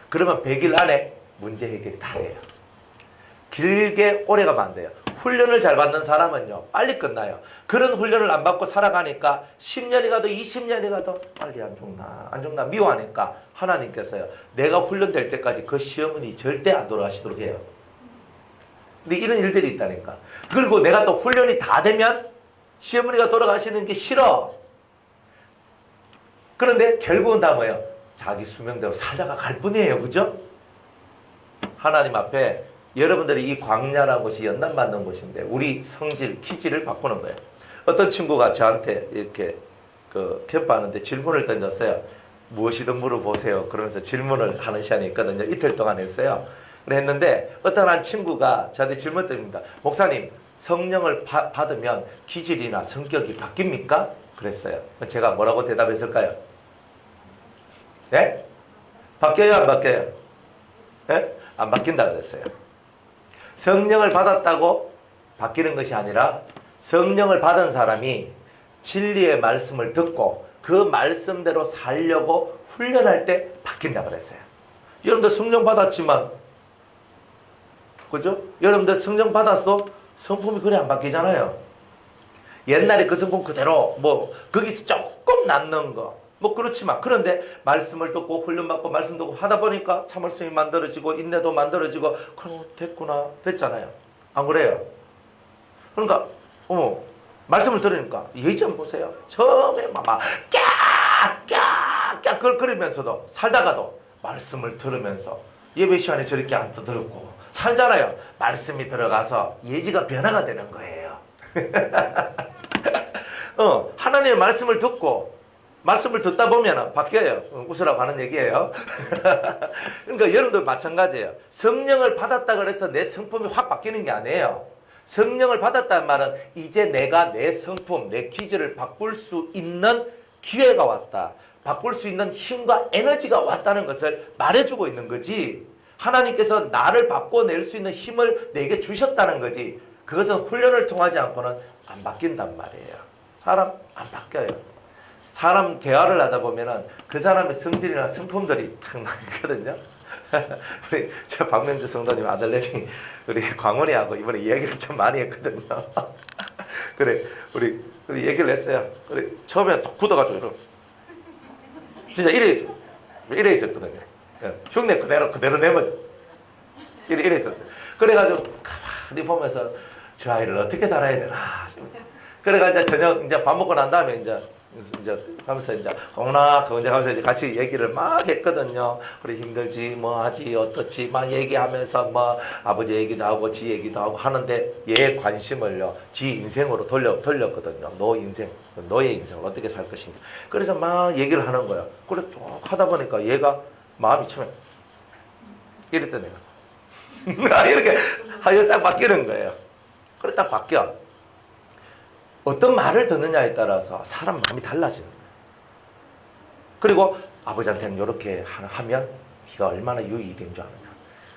그러면 100일 안에 문제 해결이 다 돼요. 길게 오래 가면 안 돼요. 훈련을 잘 받는 사람은요 빨리 끝나요. 그런 훈련을 안 받고 살아가니까 10년이 가도 20년이 가도 빨리 안 죽나 미워하니까 하나님께서요 내가 훈련될 때까지 그 시어머니 절대 안 돌아가시도록 해요. 근데 이런 일들이 있다니까. 그리고 내가 또 훈련이 다 되면 시어머니가 돌아가시는 게 싫어. 그런데 결국은 다 뭐예요? 자기 수명대로 살다가 갈 뿐이에요. 그죠? 하나님 앞에 여러분들이 이 광야라는 곳이 연단받는 곳인데 우리 성질, 기질을 바꾸는 거예요. 어떤 친구가 저한테 이렇게 그 캠프하는데 질문을 던졌어요. 무엇이든 물어보세요. 그러면서 질문을 하는 시간이 있거든요. 이틀 동안 했어요. 그랬는데 어떤 한 친구가 저한테 질문 드립니다. 목사님, 성령을 받으면 기질이나 성격이 바뀝니까? 그랬어요. 제가 뭐라고 대답했을까요? 네? 바뀌어요, 안 바뀌어요? 네? 안 바뀐다 그랬어요. 성령을 받았다고 바뀌는 것이 아니라 성령을 받은 사람이 진리의 말씀을 듣고 그 말씀대로 살려고 훈련할 때 바뀐다 그랬어요. 여러분들 성령 받았지만, 그죠? 여러분들 성령 받았어? 성품이 그래 안 바뀌잖아요. 옛날에 그 성품 그대로 뭐 거기서 조금 낫는 거 뭐 그렇지만, 그런데 말씀을 듣고 훈련받고 말씀 듣고 하다 보니까 참을성이 만들어지고 인내도 만들어지고 그럼 됐구나 됐잖아요. 안 그래요? 그러니까 말씀을 들으니까 예지 한번 보세요. 처음에 막 깍깍깍 그러면서도 살다가도 말씀을 들으면서 예배 시간에 저렇게 안 떠들고 살잖아요. 말씀이 들어가서 예지가 변화가 되는 거예요. 하나님의 말씀을 듣고 말씀을 듣다 보면 바뀌어요. 웃으라고 하는 얘기예요. 그러니까 여러분도 마찬가지예요. 성령을 받았다 그래서 내 성품이 확 바뀌는 게 아니에요. 성령을 받았다는 말은 이제 내가 내 성품, 내 기질을 바꿀 수 있는 기회가 왔다. 바꿀 수 있는 힘과 에너지가 왔다는 것을 말해주고 있는 거지. 하나님께서 나를 바꿔낼 수 있는 힘을 내게 주셨다는 거지. 그것은 훈련을 통하지 않고는 안 바뀐단 말이에요. 사람 안 바뀌어요. 사람 대화를 하다 보면은 그 사람의 성질이나 성품들이 탁 나거든요. 우리 저 박명주 성도님 아들내미 우리 광원이하고 이번에 이야기를 좀 많이 했거든요. 그래 우리 얘기를 했어요. 그래 처음에 톡 굳어가지고 이러 진짜 이래 있었거든요. 흉내 그대로 내버려 이래 있었어요. 그래가지고 가만히 보면서 저 아이를 어떻게 달아야 되나. 그래가지고 저녁 이제 밥 먹고 난 다음에 이제 하면서 이제 어머나 그 이제 하면서 이제 같이 얘기를 막 했거든요. 그래 힘들지 뭐 하지 어떻지 막 얘기하면서 뭐 아버지 얘기도 하고 지 얘기도 하고 하는데 얘의 관심을요 지 인생으로 돌렸거든요. 너의 인생을 어떻게 살 것인가. 그래서 막 얘기를 하는 거야. 그래 쭉 하다 보니까 얘가 마음이 처음에 이랬던 애가 이렇게 하여 싹 바뀌는 거예요. 그래 딱 바뀌어. 어떤 말을 듣느냐에 따라서 사람 마음이 달라지는 거예요. 그리고 아버지한테는 이렇게 하면 네가 얼마나 유익이 된 줄 아느냐.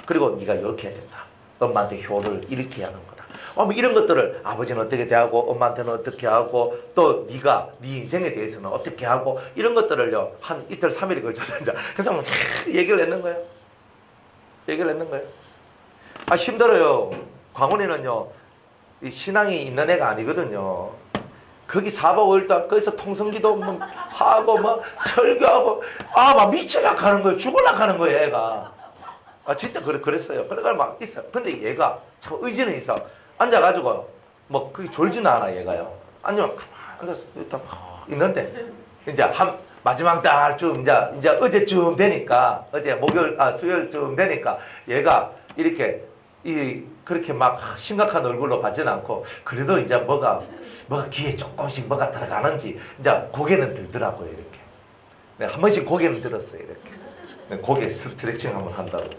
그리고 네가 이렇게 해야 된다. 엄마한테 효를 이렇게 하는 거다. 뭐 이런 것들을 아버지는 어떻게 대하고 엄마한테는 어떻게 하고 또 네가 네 인생에 대해서는 어떻게 하고 이런 것들을요 한 이틀 3일에 걸쳐서 이제 그래서 얘기를 했는 거예요. 힘들어요. 광훈이는요 이 신앙이 있는 애가 아니거든요. 거기 4박 5일 동안 거기서 통성기도 하고 막 설교하고 막 미치려고 하는 거예요. 죽으려고 하는 거예요 애가. 진짜 그랬어요. 그래가 막 있어. 근데 얘가 참 의지는 있어. 앉아가지고 뭐 그게 졸지는 않아 얘가요. 앉으면 가만히 앉아서 일단 있는데 이제 마지막 달쯤 이제 어제쯤 되니까 어제 수요일쯤 되니까 얘가 이렇게 그렇게 막 심각한 얼굴로 가지는 않고 그래도 이제 뭐가 귀에 조금씩 뭐가 들어가는지 이제 고개는 들더라고요 이렇게. 내가 한 번씩 고개는 들었어요 이렇게. 고개 스트레칭 한번 한다고.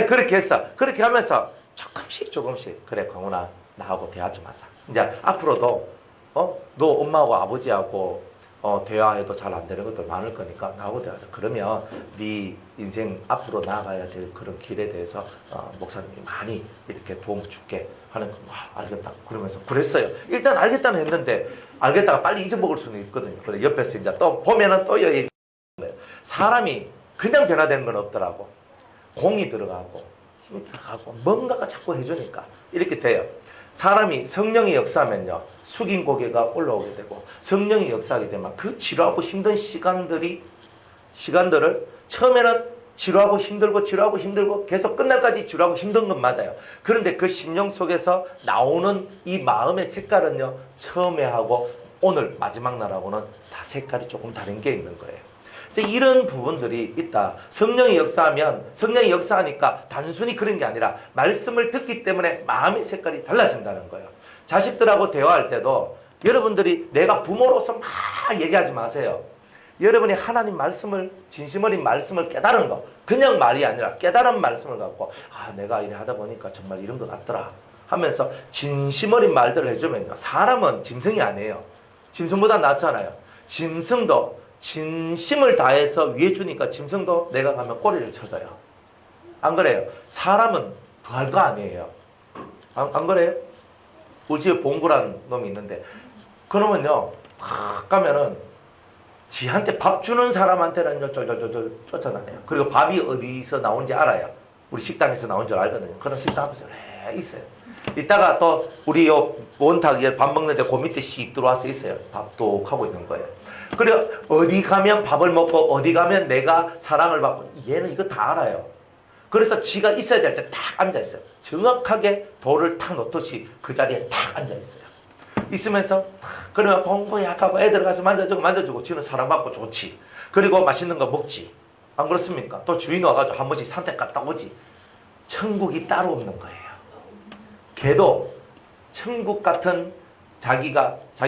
그렇게 했어. 그렇게 하면서 조금씩 그래 광훈아 나하고 대화 좀 하자. 이제 앞으로도 너 엄마하고 아버지하고 대화해도 잘 안 되는 것도 많을 거니까 나하고 대화하자. 그러면 네 인생 앞으로 나아가야 될 그런 길에 대해서 목사님이 많이 이렇게 도움 줄게 하는 거. 알겠다. 그러면서 그랬어요. 일단 알겠다는 했는데 알겠다가 빨리 잊어먹을 수는 있거든요. 그래 옆에서 이제 또 보면은 또 얘기. 사람이 그냥 변화되는 건 없더라고. 공이 들어가고 힘이 들어가고 뭔가가 자꾸 해주니까 이렇게 돼요. 사람이 성령이 역사하면요 숙인 고개가 올라오게 되고 성령이 역사하게 되면 그 지루하고 힘든 시간들을 처음에는 지루하고 힘들고 계속 끝날까지 지루하고 힘든 건 맞아요. 그런데 그 심령 속에서 나오는 이 마음의 색깔은요 처음에 하고 오늘 마지막 날하고는 다 색깔이 조금 다른 게 있는 거예요. 이제 이런 부분들이 있다. 성령이 역사하면 성령이 역사하니까 단순히 그런 게 아니라 말씀을 듣기 때문에 마음의 색깔이 달라진다는 거예요. 자식들하고 대화할 때도 여러분들이 내가 부모로서 막 얘기하지 마세요. 여러분이 하나님 말씀을 진심 어린 말씀을 깨달은 거 그냥 말이 아니라 깨달은 말씀을 갖고 내가 이래 하다 보니까 정말 이런 것 같더라 하면서 진심 어린 말들을 해주면요. 사람은 짐승이 아니에요. 짐승보다 낫잖아요. 짐승도 진심을 다해서 위해 주니까 짐승도 내가 가면 꼬리를 쳐줘요. 안 그래요? 사람은 더 할 거 아니에요. 안 그래요? 우리 집에 봉구라는 놈이 있는데 그러면요 막 가면은 지한테 밥 주는 사람한테는 쫄쫄쫄쫄 쫓아다녀요. 그리고 밥이 어디서 나오는지 알아요. 우리 식당에서 나온 줄 알거든요. 그런 식당 앞에서 있어요. 이따가 또 우리 요 원탁에 밥 먹는데 그 밑에 씩 들어와서 있어요. 밥도 하고 있는 거예요. 그리고 어디 가면 밥을 먹고 어디 가면 내가 사랑을 받고 얘는 이거 다 알아요. 그래서 지가 있어야 될 때 탁 앉아 있어요. 정확하게 돌을 탁 놓듯이 그 자리에 탁 앉아 있어요. 있으면서 그러면 봉구야 하고 애들 가서 만져주고 지는 사랑받고 좋지. 그리고 맛있는 거 먹지. 안 그렇습니까? 또 주인 와가지고 한 번씩 산책 갔다 오지. 천국이 따로 없는 거예요. 걔도 천국 같은 자기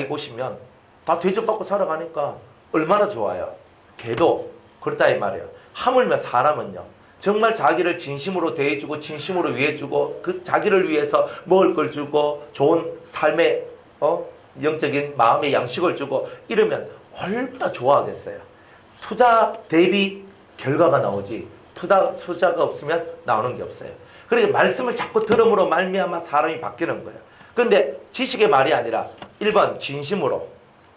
곳이면 다 대접받고 살아가니까 얼마나 좋아요. 걔도 그렇다 이 말이에요. 하물며 사람은요. 정말 자기를 진심으로 대해주고 진심으로 위해주고 그 자기를 위해서 먹을 걸 주고 좋은 삶의 영적인 마음의 양식을 주고 이러면 얼마나 좋아하겠어요. 투자 대비 결과가 나오지 투자가 없으면 나오는 게 없어요. 그러니까 말씀을 자꾸 들음으로 말미암아 사람이 바뀌는 거예요. 근데 지식의 말이 아니라 1번 진심으로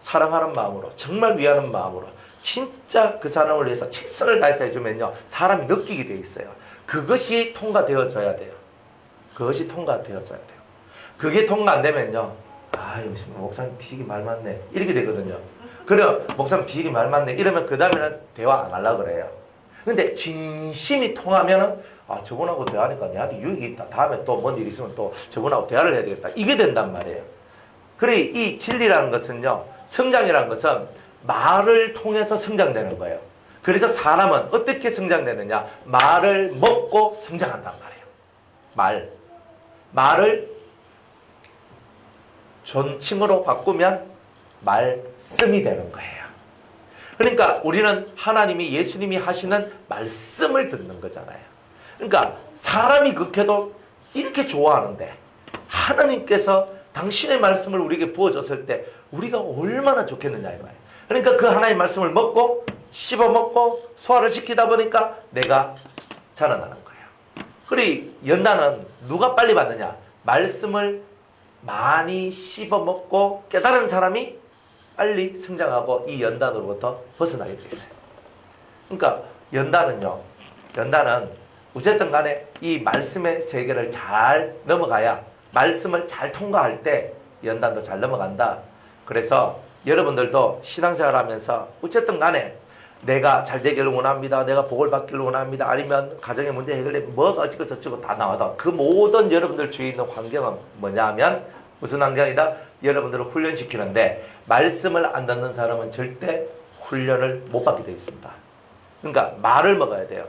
사랑하는 마음으로 정말 위하는 마음으로 진짜 그 사람을 위해서 최선을 다해서 해주면요 사람이 느끼게 돼 있어요. 그것이 통과되어져야 돼요. 그것이 통과되어져야 돼요. 그게 통과 안 되면요 목사님 되게 말 많네 이렇게 되거든요. 그래요. 목사님 되게 말 많네 이러면 그 다음에는 대화 안 하려고 그래요. 근데 진심이 통하면은 저분하고 대화하니까 내한테 유익이 있다. 다음에 또 뭔 일 있으면 또 저분하고 대화를 해야 되겠다. 이게 된단 말이에요. 그래 이 진리라는 것은요 성장이라는 것은 말을 통해서 성장되는 거예요. 그래서 사람은 어떻게 성장되느냐 말을 먹고 성장한단 말이에요. 말을 존칭으로 바꾸면 말씀이 되는 거예요. 그러니까 우리는 하나님이 예수님이 하시는 말씀을 듣는 거잖아요. 그러니까 사람이 극해도 이렇게 좋아하는데 하나님께서 당신의 말씀을 우리에게 부어줬을 때 우리가 얼마나 좋겠느냐 이 말이에요. 그러니까 그 하나님의 말씀을 먹고 씹어먹고 소화를 시키다 보니까 내가 자라나는 거예요. 그리고 연단은 누가 빨리 받느냐 말씀을 많이 씹어먹고 깨달은 사람이 빨리 성장하고 이 연단으로부터 벗어나게 돼 있어요. 그러니까 연단은 어쨌든 간에 이 말씀의 세계를 잘 넘어가야 말씀을 잘 통과할 때 연단도 잘 넘어간다. 그래서 여러분들도 신앙생활 하면서 어쨌든 간에 내가 잘 되기를 원합니다. 내가 복을 받기를 원합니다. 아니면 가정의 문제 해결되면 뭐가 어찌고 저찌고 다 나와도 그 모든 여러분들 주위에 있는 환경은 뭐냐 하면 무슨 환경이다? 여러분들을 훈련시키는데 말씀을 안 듣는 사람은 절대 훈련을 못 받게 되어 있습니다. 그러니까 말을 먹어야 돼요.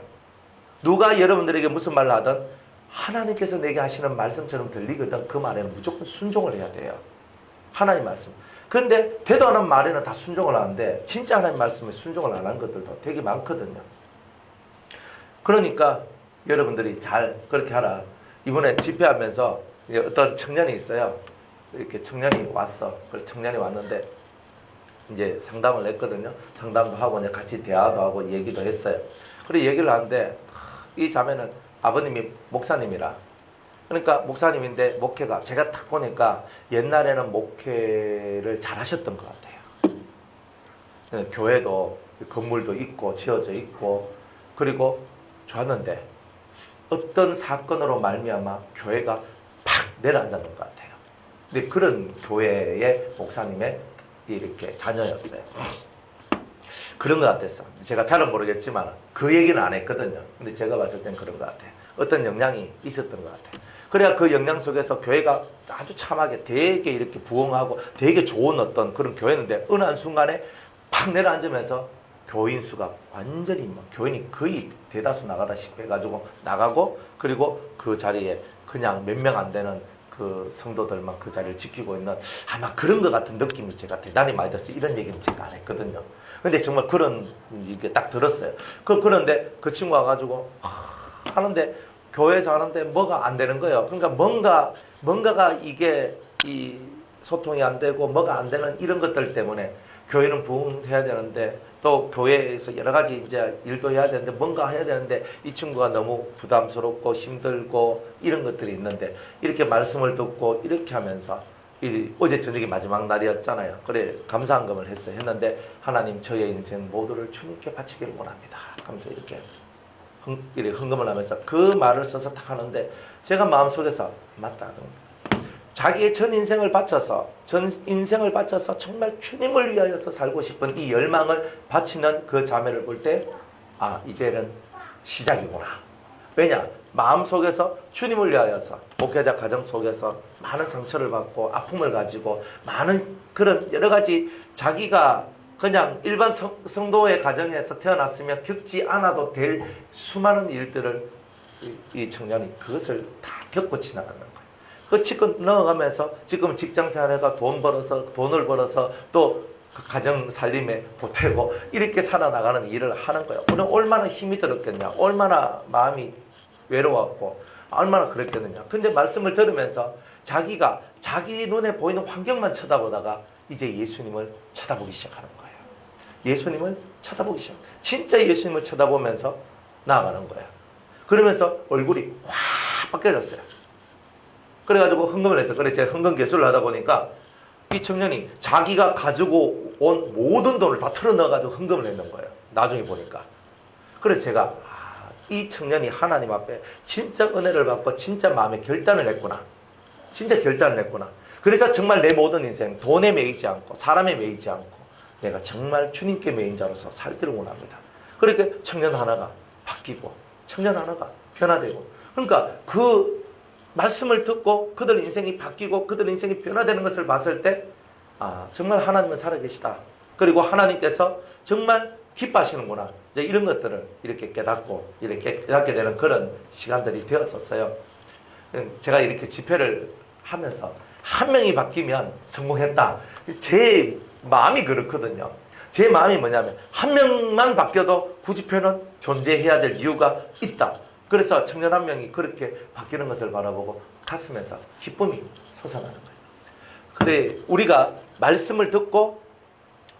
누가 여러분들에게 무슨 말을 하든 하나님께서 내게 하시는 말씀처럼 들리거든 그 말에는 무조건 순종을 해야 돼요. 하나님 말씀. 근데 되도 않은 말에는 다 순종을 하는데 진짜 하나님 말씀에 순종을 안 하는 것들도 되게 많거든요. 그러니까 여러분들이 잘 그렇게 하라. 이번에 집회하면서 어떤 청년이 있어요. 이렇게 청년이 왔어. 그래서 청년이 왔는데 이제 상담을 했거든요. 상담도 하고 이제 같이 대화도 하고 얘기도 했어요. 그래 얘기를 하는데 이 자매는 아버님이 목사님이라. 그러니까 목사님인데 목회가 제가 딱 보니까 옛날에는 목회를 잘 하셨던 것 같아요. 교회도 건물도 있고 지어져 있고 그리고 좋았는데 어떤 사건으로 말미암아 교회가 팍 내려앉았는 것 같아요. 근데 그런 교회의 목사님의 이렇게 자녀였어요. 그런 것 같았어. 제가 잘은 모르겠지만 그 얘기는 안 했거든요. 근데 제가 봤을 땐 그런 것 같아요. 어떤 영향이 있었던 것 같아요. 그래야 그 영향 속에서 교회가 아주 참하게 되게 이렇게 부흥하고 되게 좋은 어떤 그런 교회였는데 어느 한순간에 팍 내려앉으면서 교인 수가 완전히 교인이 거의 대다수 나가다시피 해가지고 나가고, 그리고 그 자리에 그냥 몇 명 안 되는 그 성도들만 그 자리를 지키고 있는 아마 그런 것 같은 느낌이 제가 대단히 많이 들었어요. 이런 얘기는 제가 안 했거든요. 근데 정말 그런 이게 딱 들었어요. 그런데 그 친구가 와가지고 하는데, 교회에서 하는데 뭐가 안 되는 거예요. 그러니까 뭔가가 이게 이 소통이 안 되고 뭐가 안 되는 이런 것들 때문에 교회는 부흥해야 되는데, 또 교회에서 여러 가지 이제 일도 해야 되는데 뭔가 해야 되는데 이 친구가 너무 부담스럽고 힘들고 이런 것들이 있는데, 이렇게 말씀을 듣고 이렇게 하면서 어제 저녁이 마지막 날이었잖아요. 그래 감사한금을 했는데 하나님 저의 인생 모두를 주님께 바치기를 원합니다. 하면서 이렇게 헌금을 하면서 그 말을 써서 딱 하는데, 제가 마음속에서 맞다. 자기의 전 인생을 바쳐서 정말 주님을 위하여서 살고 싶은 이 열망을 바치는 그 자매를 볼 때, 이제는 시작이구나. 왜냐? 마음속에서 주님을 위하여서 목회자 가정 속에서 많은 상처를 받고 아픔을 가지고 많은 그런 여러 가지 자기가 그냥 일반 성도의 가정에서 태어났으면 겪지 않아도 될 수많은 일들을 이 청년이 그것을 다 겪고 지나가는 거예요. 그 지금 넣어가면서 지금 직장생활해가 돈을 벌어서 또 그 가정 살림에 보태고 이렇게 살아나가는 일을 하는 거예요. 오늘 얼마나 힘이 들었겠냐, 얼마나 마음이 외로웠고 얼마나 그랬겠느냐. 근데 말씀을 들으면서 자기가 자기 눈에 보이는 환경만 쳐다보다가 이제 예수님을 쳐다보기 시작하는 거예요. 예수님을 쳐다보기 시작. 진짜 예수님을 쳐다보면서 나아가는 거예요. 그러면서 얼굴이 확 바뀌어졌어요. 그래가지고 헌금을 했어요. 그래 제가 헌금 개수를 하다 보니까 이 청년이 자기가 가지고 온 모든 돈을 다 털어넣어가지고 헌금을 했는 거예요. 나중에 보니까. 그래서 제가 이 청년이 하나님 앞에 진짜 은혜를 받고 진짜 마음에 결단을 했구나. 진짜 결단을 했구나. 그래서 정말 내 모든 인생 돈에 매이지 않고 사람에 매이지 않고 내가 정말 주님께 매인 자로서 살기를 원합니다. 그렇게 청년 하나가 바뀌고 청년 하나가 변화되고, 그러니까 그 말씀을 듣고 그들 인생이 바뀌고 그들 인생이 변화되는 것을 봤을 때 정말 하나님은 살아계시다. 그리고 하나님께서 정말 기뻐하시는구나. 이제 이런 것들을 이렇게 깨닫고 이렇게 깨닫게 되는 그런 시간들이 되었었어요. 제가 이렇게 집회를 하면서 한 명이 바뀌면 성공했다. 제 마음이 그렇거든요. 제 마음이 뭐냐면 한 명만 바뀌어도 그 집회는 존재해야 될 이유가 있다. 그래서 청년 한 명이 그렇게 바뀌는 것을 바라보고 가슴에서 기쁨이 솟아나는 거예요. 그래 우리가 말씀을 듣고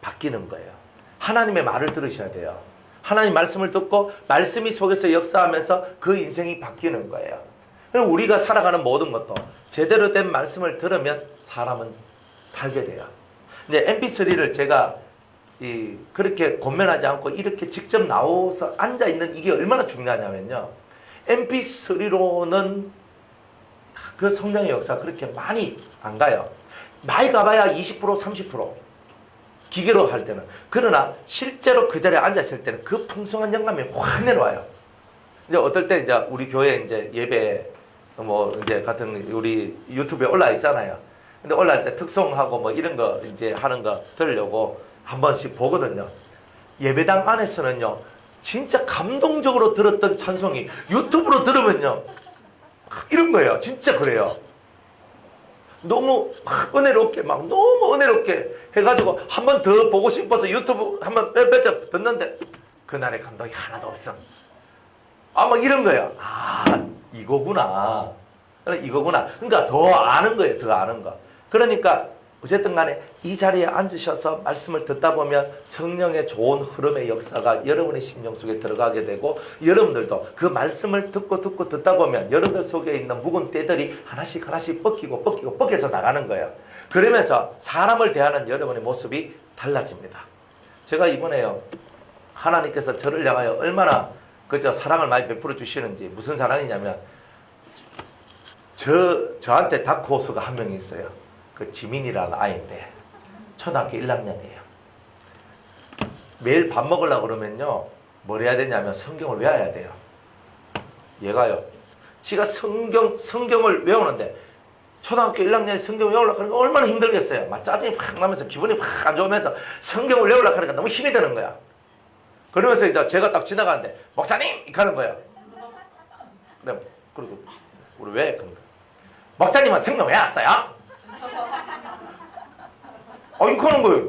바뀌는 거예요. 하나님의 말을 들으셔야 돼요. 하나님 말씀을 듣고 말씀이 속에서 역사하면서 그 인생이 바뀌는 거예요. 우리가 살아가는 모든 것도 제대로 된 말씀을 들으면 사람은 살게 돼요. 근데 mp3를 제가 그렇게 권면하지 않고 이렇게 직접 나와서 앉아있는 이게 얼마나 중요하냐면요. mp3로는 그 성령의 역사가 그렇게 많이 안 가요. 많이 가봐야 20% 30% 기계로 할 때는. 그러나 실제로 그 자리에 앉아있을 때는 그 풍성한 영감이 확 내려와요. 이제 어떨 때 이제 우리 교회 이제 예배 이제 같은 우리 유튜브에 올라 있잖아요. 근데 올라올 때 특송하고 뭐 이런 거 이제 하는 거 들으려고 한 번씩 보거든요. 예배당 안에서는요, 진짜 감동적으로 들었던 찬송이 유튜브로 들으면요, 이런 거예요. 진짜 그래요. 너무 은혜롭게 너무 은혜롭게 해가지고 한 번 더 보고 싶어서 유튜브 한번 뺏어 듣는데 그날의 감동이 하나도 없어. 막 이런 거예요. 이거구나. 그러니까 더 아는 거예요. 더 아는 거. 그러니까 어쨌든 간에 이 자리에 앉으셔서 말씀을 듣다 보면 성령의 좋은 흐름의 역사가 여러분의 심령 속에 들어가게 되고, 여러분들도 그 말씀을 듣고 듣다 보면 여러분들 속에 있는 묵은 때들이 하나씩 벗겨져 나가는 거예요. 그러면서 사람을 대하는 여러분의 모습이 달라집니다. 제가 이번에요, 하나님께서 저를 향하여 얼마나 사랑을 많이 베풀어 주시는지. 무슨 사랑이냐면 저한테 다크호스가 한 명이 있어요. 그 지민이라는 아이인데 초등학교 1학년이에요. 매일 밥 먹으려고 그러면요, 뭘 해야 되냐면 성경을 외워야 돼요. 얘가요, 지가 성경을 외우는데 초등학교 1학년에 성경 외우려고 하니까 얼마나 힘들겠어요. 막 짜증이 확 나면서 기분이 확 안 좋으면서 성경을 외우려고 하니까 너무 힘이 드는 거야. 그러면서 이제 제가 딱 지나가는데 목사님! 이렇게 하는 거예요. 그래, 그리고 우리 왜? 그런 거예요. 목사님은 성령 왜 왔어요? 이렇게 하는 거예요.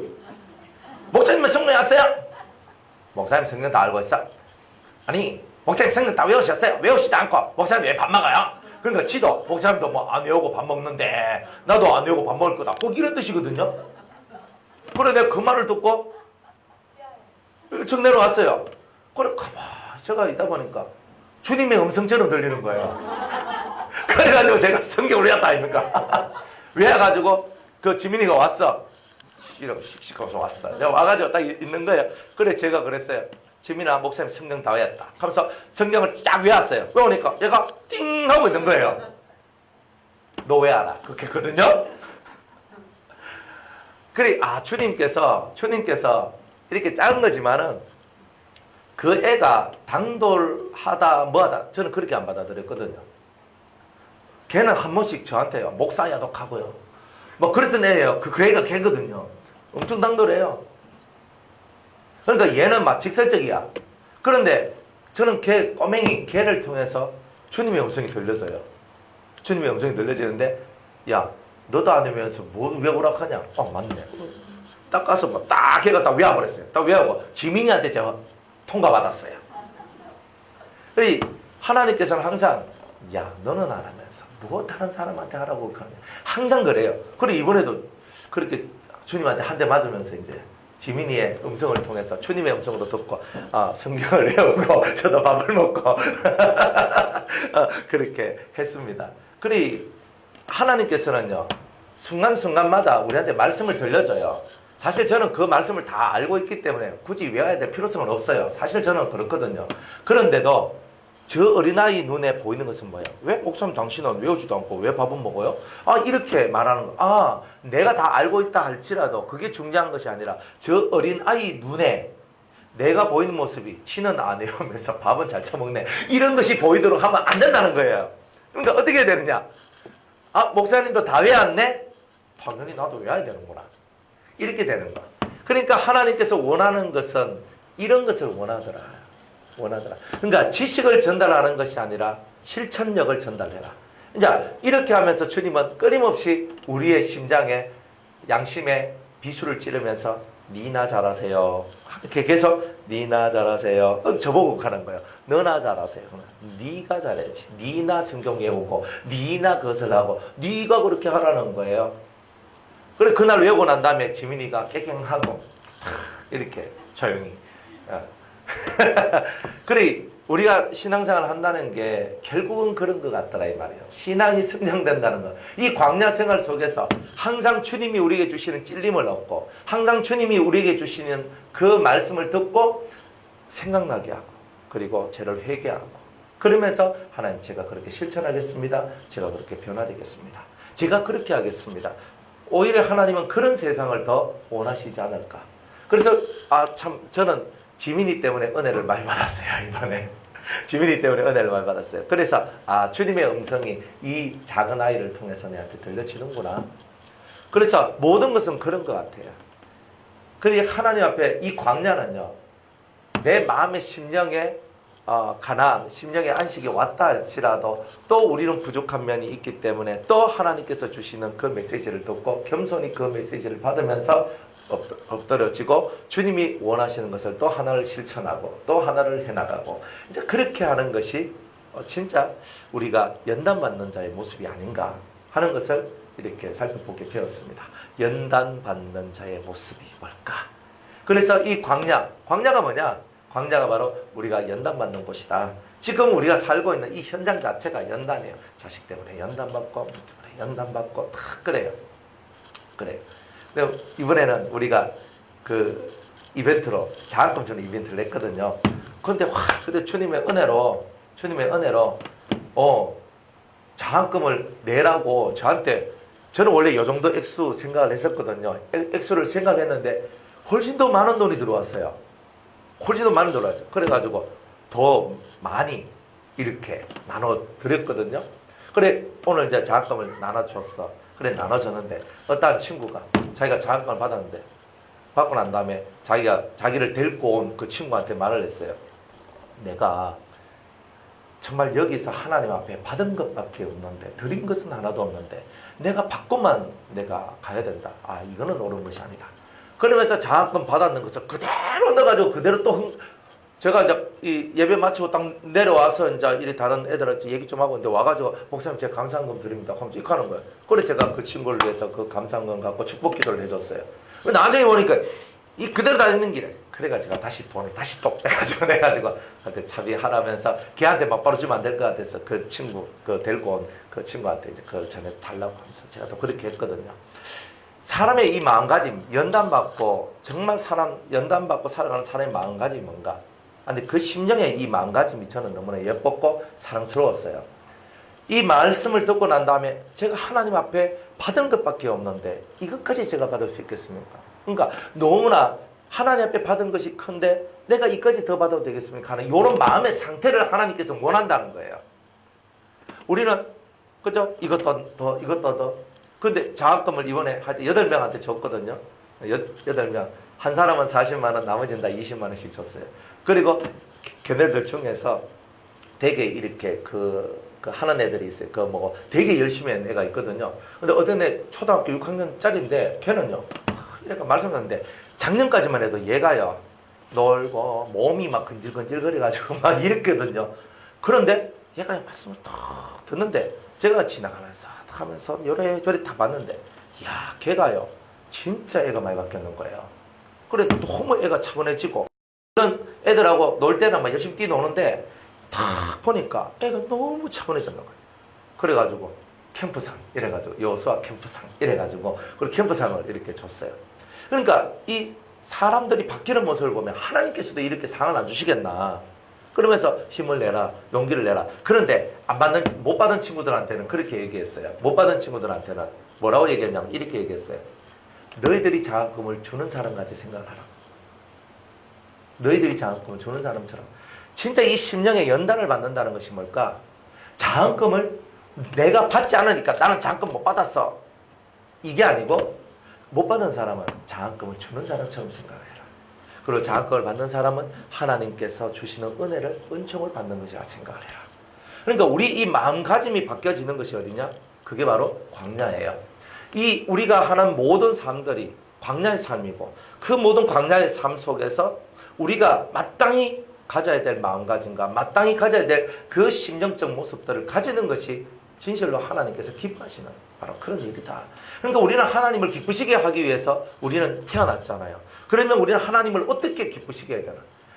목사님은 성령 왜 왔어요? 목사님 성령 다 알고 있어. 아니 목사님 성령 다 외우셨어요? 외우시지 않고 목사님 왜 밥 먹어요? 그러니까 지도 목사님도 뭐 안 외우고 밥 먹는데 나도 안 외우고 밥 먹을 거다. 꼭 이런 뜻이거든요. 그래 내가 그 말을 듣고 일찍 내려왔어요. 그래 가만히 제가 있다 보니까 주님의 음성처럼 들리는 거예요. 그래가지고 제가 성경을 외웠다 아닙니까? 외워가지고 그 지민이가 왔어. 이러고 씩씩하면서 왔어. 내가 와가지고 딱 있는 거예요. 그래 제가 그랬어요. 지민아 목사님 성경 다 외웠다 하면서 성경을 쫙 외웠어요. 외우니까 얘가 띵 하고 있는 거예요. 너 왜 알아? 그렇게 했거든요. 그래 주님께서 이렇게 작은 거지만은 그 애가 당돌하다 뭐하다 저는 그렇게 안 받아들였거든요. 걔는 한 번씩 저한테요 목사야도 하고요 뭐 그랬던 애예요. 그 애가 걔거든요. 엄청 당돌해요. 그러니까 얘는 막 직설적이야. 그런데 저는 걔를 통해서 주님의 음성이 들려져요. 주님의 음성이 들려지는데 야 너도 안 외면서 왜 오락하냐? 맞네. 딱 가서 뭐 딱 걔가 딱 외워버렸어요. 딱 외우고 지민이한테 제가 통과받았어요. 그래 하나님께서는 항상 야 너는 안 하면서 무엇 다른 사람한테 하라고 하냐. 항상 그래요. 그래 이번에도 그렇게 주님한테 한 대 맞으면서 이제 지민이의 음성을 통해서 주님의 음성으로 듣고 성경을 외우고 저도 밥을 먹고 그렇게 했습니다. 그래 하나님께서는요 순간순간마다 우리한테 말씀을 들려줘요. 사실 저는 그 말씀을 다 알고 있기 때문에 굳이 외워야 될 필요성은 없어요. 사실 저는 그렇거든요. 그런데도 저 어린아이 눈에 보이는 것은 뭐예요? 왜 목사님 당신은 외우지도 않고 왜 밥은 먹어요? 이렇게 말하는 거. 내가 다 알고 있다 할지라도 그게 중요한 것이 아니라 저 어린아이 눈에 내가 보이는 모습이 치는 안 외우면서 밥은 잘 처먹네. 이런 것이 보이도록 하면 안 된다는 거예요. 그러니까 어떻게 해야 되느냐? 목사님도 다 외웠네? 당연히 나도 외워야 되는구나. 이렇게 되는 거. 그러니까 하나님께서 원하는 것은 이런 것을 원하더라. 그러니까 지식을 전달하는 것이 아니라 실천력을 전달해라. 이제 이렇게 하면서 주님은 끊임없이 우리의 심장에 양심에 비수를 찌르면서 니나 잘하세요. 이렇게 계속 니나 잘하세요. 저보고 하는 거예요. 너나 잘하세요. 니가 잘해야지. 니나 성경 외우고 니나 그것을 하고 니가 그렇게 하라는 거예요. 그래 그날 외우고 난 다음에 지민이가 깨갱하고 이렇게 조용히 그래 우리가 신앙생활을 한다는 게 결국은 그런 것 같더라 이 말이에요. 신앙이 성장된다는 거. 이 광야 생활 속에서 항상 주님이 우리에게 주시는 찔림을 얻고 항상 주님이 우리에게 주시는 그 말씀을 듣고 생각나게 하고 그리고 죄를 회개하고 그러면서 하나님 제가 그렇게 실천하겠습니다. 제가 그렇게 변화되겠습니다. 제가 그렇게 하겠습니다. 오히려 하나님은 그런 세상을 더 원하시지 않을까. 그래서 참 저는 지민이 때문에 은혜를 많이 받았어요. 이번에 지민이 때문에 은혜를 많이 받았어요. 그래서 주님의 음성이 이 작은 아이를 통해서 내한테 들려지는구나. 그래서 모든 것은 그런 것 같아요. 그러니 하나님 앞에 이 광야는요 내 마음의 심령에 가난, 심령의 안식이 왔다 할지라도 또 우리는 부족한 면이 있기 때문에 또 하나님께서 주시는 그 메시지를 듣고 겸손히 그 메시지를 받으면서 엎드려지고 주님이 원하시는 것을 또 하나를 실천하고 또 하나를 해나가고 이제 그렇게 하는 것이 진짜 우리가 연단받는 자의 모습이 아닌가 하는 것을 이렇게 살펴보게 되었습니다. 연단받는 자의 모습이 뭘까? 그래서 이 광야가 뭐냐? 광야가 바로 우리가 연단받는 곳이다. 지금 우리가 살고 있는 이 현장 자체가 연단이에요. 자식 때문에 연단받고 연단받고 다 그래요. 이번에는 우리가 그 이벤트로 장학금 주는 이벤트를 했거든요. 근데 주님의 은혜로 장학금을 내라고 저한테 저는 원래 이 정도 액수 생각을 했었거든요. 액수를 생각했는데 훨씬 더 많은 돈이 들어왔어요. 그래가지고 더 많이 이렇게 나눠드렸거든요. 그래 오늘 이제 장학금을 나눠줬어. 그래 나눠줬는데 어떤 친구가 자기가 장학금을 받았는데 받고 난 다음에 자기를 데리고 온 그 친구한테 말을 했어요. 내가 정말 여기서 하나님 앞에 받은 것밖에 없는데, 드린 것은 하나도 없는데 내가 받고만 내가 가야 된다. 아, 이거는 옳은 것이 아니다. 그러면서 장학금 받았는 것을 그대로 넣어가지고 그대로 또 제가 이제 이 예배 마치고 딱 내려와서 이제 이리 다른 애들한테 얘기 좀 하고 있는데 와가지고 목사님 제가 감사한금 드립니다 하면서 이렇게 하는 거예요. 그래 제가 그 친구를 위해서 그 감사한금 갖고 축복 기도를 해줬어요. 나중에 보니까 이 그대로 다니는 길에 그래가지고 제가 다시 돈을 다시 또 내가지고 한테 차비하라면서 걔한테 막 바로 주면 안 될 것 같아서 그 친구 그 데리고 온 그 친구한테 이제 그걸 전에 달라고 하면서 제가 또 그렇게 했거든요. 사람의 이 마음가짐, 연단받고 정말 연단받고 살아가는 사람의 마음가짐이 뭔가. 근데 그 심령의 이 마음가짐이 저는 너무나 예뻤고 사랑스러웠어요. 이 말씀을 듣고 난 다음에 제가 하나님 앞에 받은 것밖에 없는데 이것까지 제가 받을 수 있겠습니까? 그러니까 너무나 하나님 앞에 받은 것이 큰데 내가 이까지 더 받아도 되겠습니까? 하는 이런 마음의 상태를 하나님께서 원한다는 거예요. 우리는 그죠? 이것도 더 근데 장학금을 이번에 하여튼 8명한테 줬거든요. 8명. 한 사람은 40만 원, 나머지는 다 20만 원씩 줬어요. 그리고 걔네들 중에서 되게 이렇게 그 하는 애들이 있어요. 되게 열심히 하는 애가 있거든요. 근데 어떤 애 초등학교 6학년짜리인데 걔는요. 이렇게 말씀하는데 작년까지만 해도 얘가요. 놀고 몸이 막 근질근질거려가지고 막 이랬거든요. 그런데 얘가 말씀을 탁 듣는데 제가 지나가면서 하면서 요래저래 다 봤는데 야 걔가요. 진짜 애가 많이 바뀌었는 거예요. 그래 너무 애가 차분해지고 그런 애들하고 놀 때는 막 열심히 뛰노는데 딱 보니까 애가 너무 차분해졌는 거예요. 그래가지고 캠프상 이래가지고 여호수아 캠프상 이래가지고 그리고 캠프상을 이렇게 줬어요. 그러니까 이 사람들이 바뀌는 모습을 보면 하나님께서도 이렇게 상을 안 주시겠나. 그러면서 힘을 내라, 용기를 내라. 그런데 못 받은 친구들한테는 그렇게 얘기했어요. 못 받은 친구들한테는 뭐라고 얘기했냐면 이렇게 얘기했어요. 너희들이 장학금을 주는 사람같이 생각을 하라. 너희들이 장학금을 주는 사람처럼. 진짜 이 심령의 연단을 받는다는 것이 뭘까? 장학금을 내가 받지 않으니까 나는 장학금 못 받았어. 이게 아니고 못 받은 사람은 장학금을 주는 사람처럼 생각을 해라. 그리고 장학금을 받는 사람은 하나님께서 주시는 은혜를, 은총을 받는 것이라 생각을 해라. 그러니까 우리 이 마음가짐이 바뀌어지는 것이 어디냐? 그게 바로 광야예요. 이 우리가 하는 모든 삶들이 광야의 삶이고 그 모든 광야의 삶 속에서 우리가 마땅히 가져야 될 마음가짐과 마땅히 가져야 될 그 심령적 모습들을 가지는 것이 진실로 하나님께서 기뻐하시는 바로 그런 일이다. 그러니까 우리는 하나님을 기쁘시게 하기 위해서 우리는 태어났잖아요. 그러면 우리는 하나님을 어떻게 기쁘시게 해야 되나?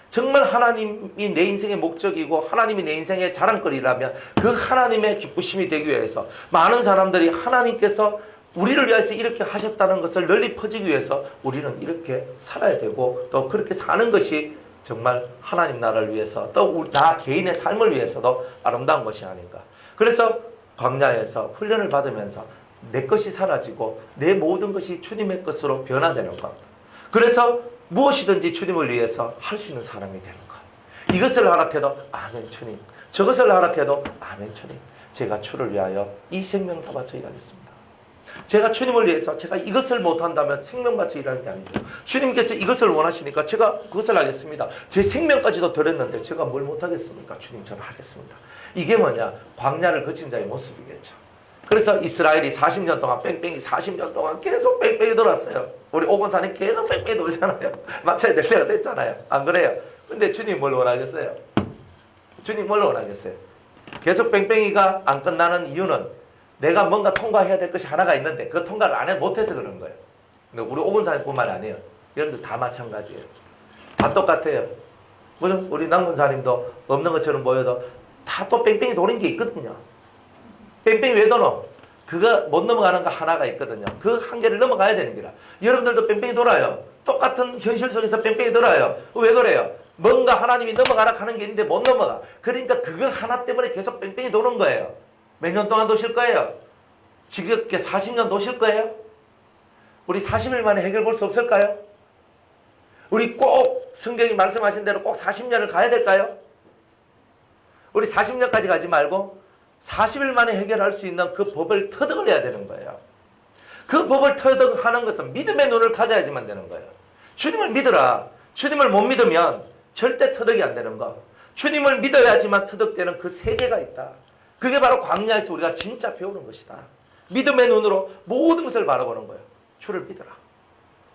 정말 하나님이 내 인생의 목적이고 하나님이 내 인생의 자랑거리라면 그 하나님의 기쁘심이 되기 위해서 많은 사람들이 하나님께서 우리를 위해서 이렇게 하셨다는 것을 널리 퍼지기 위해서 우리는 이렇게 살아야 되고 또 그렇게 사는 것이 정말 하나님 나라를 위해서 또 나 개인의 삶을 위해서도 아름다운 것이 아닌가. 그래서 광야에서 훈련을 받으면서 내 것이 사라지고 내 모든 것이 주님의 것으로 변화되는 것. 그래서 무엇이든지 주님을 위해서 할 수 있는 사람이 되는 것. 이것을 허락해도 아멘 주님. 저것을 허락해도 아멘 주님. 제가 주를 위하여 이 생명을 다 바쳐 일하겠습니다. 제가 주님을 위해서 제가 이것을 못한다면 생명 바쳐 일하는 게 아니죠. 주님께서 이것을 원하시니까 제가 그것을 하겠습니다. 제 생명까지도 드렸는데 제가 뭘 못하겠습니까? 주님 저는 하겠습니다. 이게 뭐냐? 광야를 거친 자의 모습이겠죠. 그래서 이스라엘이 40년 동안 뺑뺑이 40년 동안 계속 뺑뺑이 돌았어요. 우리 오건산에 계속 뺑뺑이 돌잖아요. 맞춰야 될 때가 됐잖아요. 안 그래요? 근데 주님 뭘 원하겠어요? 주님 뭘 원하겠어요? 계속 뺑뺑이가 안 끝나는 이유는 내가 뭔가 통과해야 될 것이 하나가 있는데 그 통과를 안 해 못해서 그런 거예요. 근데 우리 오건산뿐만 아니에요. 여러분들 다 마찬가지예요. 다 똑같아요. 물론 우리 남군사님도 없는 것처럼 보여도 다 또 뺑뺑이 도는 게 있거든요. 뺑뺑이 왜 도노? 그거 못 넘어가는 거 하나가 있거든요. 그 한계를 넘어가야 되는 거라. 여러분들도 뺑뺑이 돌아요. 똑같은 현실 속에서 뺑뺑이 돌아요. 왜 그래요? 뭔가 하나님이 넘어가라 하는 게 있는데 못 넘어가. 그러니까 그거 하나 때문에 계속 뺑뺑이 도는 거예요. 몇 년 동안 도실 거예요? 지겹게 40년 도실 거예요? 우리 40일 만에 해결 볼 수 없을까요? 우리 꼭 성경이 말씀하신 대로 꼭 40년을 가야 될까요? 우리 40년까지 가지 말고 40일 만에 해결할 수 있는 그 법을 터득을 해야 되는 거예요. 그 법을 터득하는 것은 믿음의 눈을 가져야지만 되는 거예요. 주님을 믿어라. 주님을 못 믿으면 절대 터득이 안 되는 거. 주님을 믿어야지만 터득되는 그 세계가 있다. 그게 바로 광야에서 우리가 진짜 배우는 것이다. 믿음의 눈으로 모든 것을 바라보는 거예요. 주를 믿어라.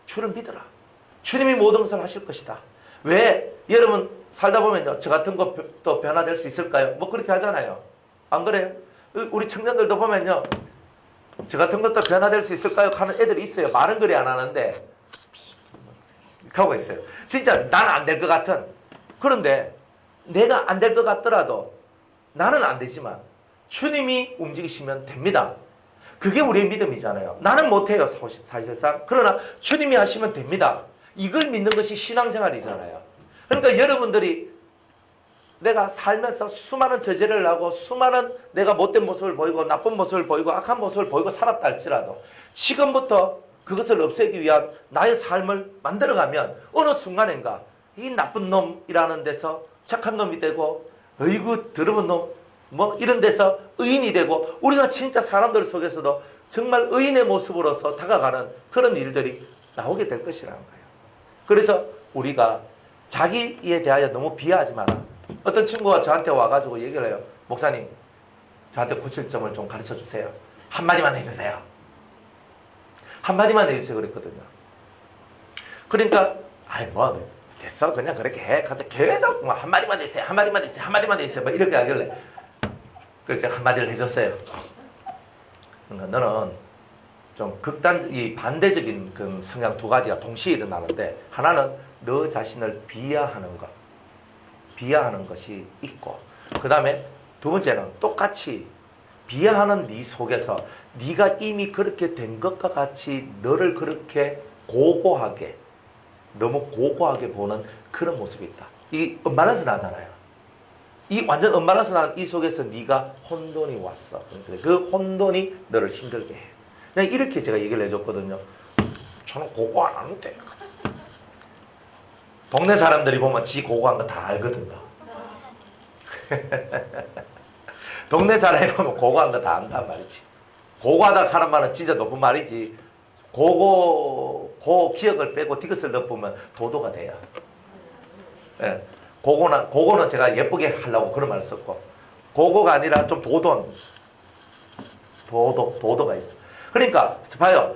주를 믿어라. 주님이 모든 것을 하실 것이다. 왜? 여러분 살다 보면요, 저 같은 것도 변화될 수 있을까요? 뭐 그렇게 하잖아요. 안 그래요? 우리 청년들도 보면요, 저 같은 것도 변화될 수 있을까요? 하는 애들이 있어요. 말은 그리 안 하는데 하고 있어요. 진짜 나는 안 될 것 같은. 그런데 내가 안 될 것 같더라도 나는 안 되지만 주님이 움직이시면 됩니다. 그게 우리의 믿음이잖아요. 나는 못해요, 사실상. 그러나 주님이 하시면 됩니다. 이걸 믿는 것이 신앙생활이잖아요. 그러니까 여러분들이 내가 살면서 수많은 저지를 하고 수많은 내가 못된 모습을 보이고 나쁜 모습을 보이고 악한 모습을 보이고 살았다 할지라도 지금부터 그것을 없애기 위한 나의 삶을 만들어가면 어느 순간인가 이 나쁜 놈이라는 데서 착한 놈이 되고 어이구 더러운 놈 뭐 이런 데서 의인이 되고 우리가 진짜 사람들 속에서도 정말 의인의 모습으로서 다가가는 그런 일들이 나오게 될 것이라는 거예요. 그래서 우리가 자기에 대하여 너무 비하하지 마라. 어떤 친구가 저한테 와가지고 얘기를 해요. 목사님, 저한테 고칠 점을 좀 가르쳐 주세요. 한마디만 해주세요. 한마디만 해주세요. 그랬거든요. 그러니까 아이 뭐 됐어 그냥 그렇게 해. 근데 계속 뭐 한마디만 해주세요. 한마디만 해주세요. 한마디만 해주세요. 뭐 이렇게 하길래 그래서 제가 한마디를 해줬어요. 그러니까 너는 좀 이 반대적인 그 성향 두 가지가 동시에 일어나는데, 하나는 너 자신을 비하하는 것, 비하하는 것이 있고, 그 다음에 두 번째는 똑같이 비하하는 네 속에서 네가 이미 그렇게 된 것과 같이 너를 그렇게 고고하게, 너무 고고하게 보는 그런 모습이 있다. 이 엄마라서 나잖아요. 이 완전 엄마라서 나는 이 속에서 네가 혼돈이 왔어. 그 혼돈이 너를 힘들게 해. 그냥 이렇게 제가 얘기를 해줬거든요. 저는 고고 안 하는데. 동네 사람들이 보면 지 고고한 거 다 알거든요. 동네 사람이 보면 고고한 거 다 안단 말이지. 고고하다 하는 말은 진짜 높은 말이지. 고 기억을 빼고 디귿을 넣으면 도도가 돼요. 예. 고고는 제가 예쁘게 하려고 그런 말을 썼고, 고고가 아니라 좀 도도가 있어. 그러니까 봐요.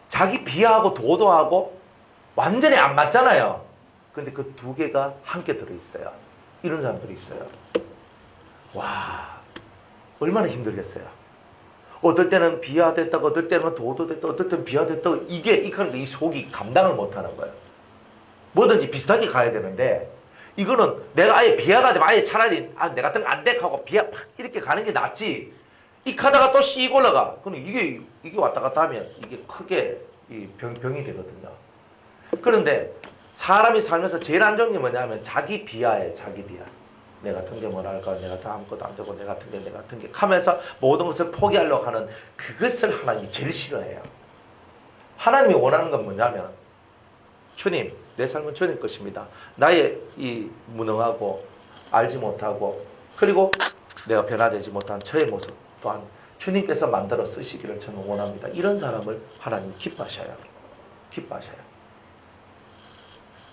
자기 비하하고 도도하고 완전히 안 맞잖아요. 근데 그 두 개가 함께 들어있어요. 이런 사람들이 있어요. 와, 얼마나 힘들겠어요. 어떨 때는 비하됐다고, 어떨 때는 도도됐다고, 어떨 때는 비하됐다고, 이 속이 감당을 못하는 거예요. 뭐든지 비슷하게 가야 되는데, 이거는 내가 아예 비하가 되면 아예 차라리 내 같은 거 안 돼 하고 비하 팍 이렇게 가는 게 낫지. 이 가다가 또 씩 올라가. 그럼 이게 왔다 갔다 하면 이게 크게 병이 되거든요. 그런데 사람이 살면서 제일 안 좋은 게 뭐냐면 자기 비하예요. 자기 비하. 내 같은 게 뭐랄까, 내가 다 아무것도 안 되고 내 같은 게 하면서 모든 것을 포기하려고 하는 그것을 하나님이 제일 싫어해요. 하나님이 원하는 건 뭐냐면, 주님, 내 삶은 주님 것입니다. 나의 이 무능하고 알지 못하고 그리고 내가 변화되지 못한 저의 모습 또한 주님께서 만들어 쓰시기를 저는 원합니다. 이런 사람을 하나님 기뻐하셔요. 기뻐하셔요.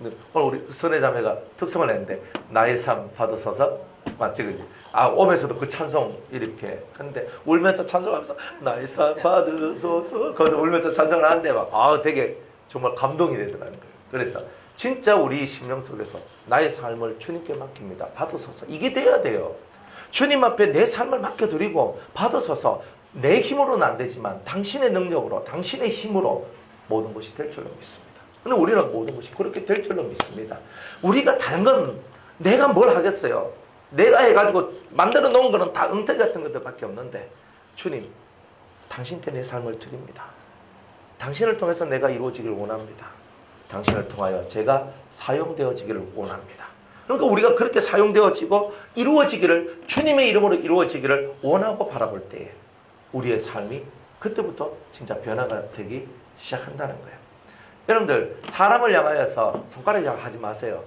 오늘 우리 선혜자매가 특성을 냈는데, 나의 삶 받으소서. 맞지, 그지? 오면서도 그 찬송 이렇게 했는데, 울면서 찬송하면서 나의 삶 받으소서. 거기서 울면서 찬송을 하는데 되게 정말 감동이 되더라는 거예요. 그래서 진짜 우리 심령 속에서 나의 삶을 주님께 맡깁니다. 받으소서. 이게 돼야 돼요. 주님 앞에 내 삶을 맡겨드리고 받으소서. 내 힘으로는 안 되지만 당신의 능력으로, 당신의 힘으로 모든 것이 될 줄로 믿습니다. 근데 우리는 모든 것이 그렇게 될 줄로 믿습니다. 우리가 다른 건 내가 뭘 하겠어요. 내가 해가지고 만들어 놓은 거는 다 엉터리 같은 것들밖에 없는데, 주님, 당신께 내 삶을 드립니다. 당신을 통해서 내가 이루어지기를 원합니다. 당신을 통하여 제가 사용되어지기를 원합니다. 그러니까 우리가 그렇게 사용되어지고 이루어지기를, 주님의 이름으로 이루어지기를 원하고 바라볼 때에 우리의 삶이 그때부터 진짜 변화가 되기 시작한다는 거예요. 여러분들, 사람을 향하여서 손가락질 하지 마세요.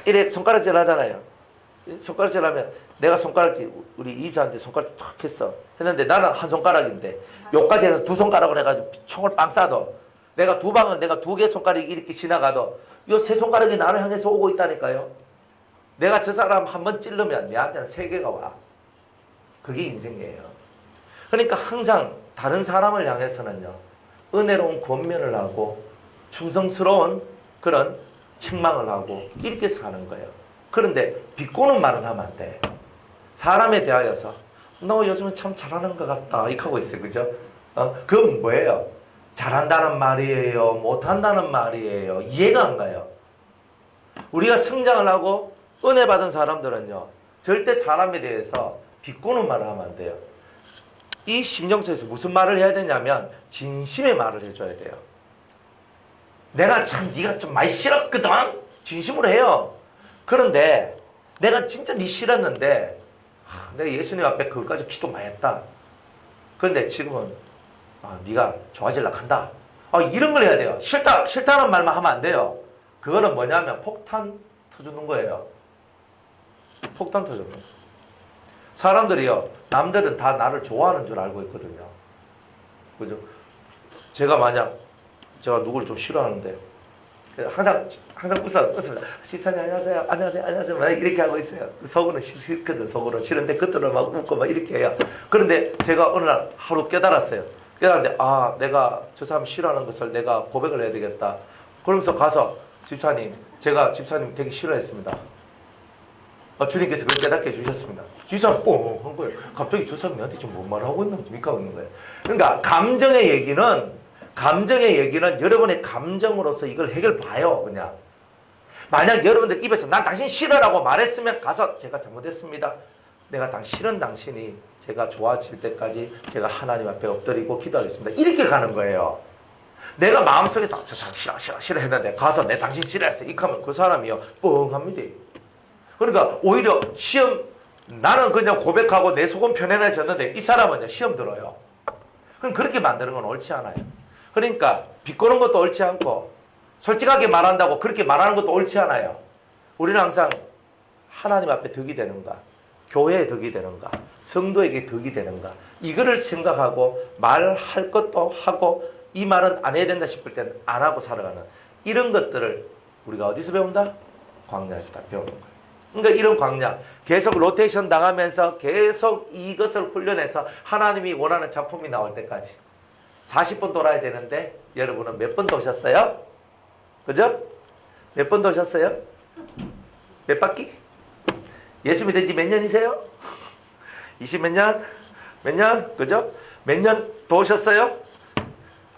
이래 손가락질 하잖아요. 손가락질 하면 내가 손가락질, 우리 이사한테 손가락 탁 했어. 했는데 나는 한 손가락인데 요까지 해서 두 손가락을 해가지고 총을 빵 쏴도 내가 두 방을 내가 두 개 손가락이 이렇게 지나가도 요 세 손가락이 나를 향해서 오고 있다니까요. 내가 저 사람 한번 찌르면 내한테는 세 개가 와. 그게 인생이에요. 그러니까 항상 다른 사람을 향해서는요, 은혜로운 권면을 하고 충성스러운 그런 책망을 하고 이렇게 사는 거예요. 그런데 비꼬는 말은 하면 안 돼. 사람에 대하여서 너 요즘은 참 잘하는 것 같다 이렇게 하고 있어요. 그죠? 그건 뭐예요? 잘한다는 말이에요? 못한다는 말이에요? 이해가 안 가요. 우리가 성장을 하고 은혜 받은 사람들은요, 절대 사람에 대해서 비꼬는 말을 하면 안 돼요. 이 심정서에서 무슨 말을 해야 되냐면 진심의 말을 해줘야 돼요. 내가 참 네가 좀 많이 싫었거든? 진심으로 해요. 그런데 내가 진짜 네 싫었는데 내가 예수님 앞에 그것까지 기도 많이 했다. 그런데 지금은 네가 좋아지려고 한다. 이런 걸 해야 돼요. 싫다는 말만 하면 안 돼요. 그거는 뭐냐면 폭탄 터주는 거예요. 폭탄 터주는 거예요. 사람들이요, 남들은 다 나를 좋아하는 줄 알고 있거든요. 그죠? 제가 만약 제가 누구를 좀 싫어하는데 항상 웃습니다. 집사님 안녕하세요. 막 이렇게 하고 있어요. 속으로는 싫거든. 속으로 싫은데 겉으로 막 웃고 막 이렇게 해요. 그런데 제가 어느 날 하루 깨달았어요. 깨달았는데 내가 저 사람 싫어하는 것을 내가 고백을 해야 되겠다. 그러면서 가서 제가 집사님 되게 싫어했습니다. 주님께서 그걸 깨닫게 해주셨습니다. 집사님 한 거예요. 갑자기 저 사람이 나한테 지금 뭔 말을 하고 있는지 믿고 있는 거예요. 그러니까 감정의 얘기는 여러분의 감정으로서 이걸 해결 봐요. 그냥 만약 여러분들 입에서 난 당신 싫어라고 말했으면 가서 제가 잘못했습니다. 내가 싫은 당신이 제가 좋아질 때까지 제가 하나님 앞에 엎드리고 기도하겠습니다. 이렇게 가는 거예요. 내가 마음속에서 저 사람 싫어 했는데 가서 내 당신 싫어했어 이렇게 하면 그 사람이요 뻥합니다. 그러니까 오히려 나는 그냥 고백하고 내 속은 편안해졌는데 이 사람은 시험 들어요. 그럼 그렇게 만드는 건 옳지 않아요. 그러니까 비꼬는 것도 옳지 않고 솔직하게 말한다고 그렇게 말하는 것도 옳지 않아요. 우리는 항상 하나님 앞에 덕이 되는가, 교회에 덕이 되는가, 성도에게 덕이 되는가, 이거를 생각하고 말할 것도 하고 이 말은 안 해야 된다 싶을 때는 안 하고 살아가는 이런 것들을 우리가 어디서 배운다? 광야에서 다 배우는 거예요. 그러니까 이런 광야, 계속 로테이션 당하면서 계속 이것을 훈련해서 하나님이 원하는 작품이 나올 때까지 40번 돌아야 되는데 여러분은 몇 번 도셨어요? 그죠? 몇 번 도셨어요? 몇 바퀴? 예수 믿은 지 몇 년이세요? 20 몇 년? 몇 년? 그죠? 몇 년 도셨어요?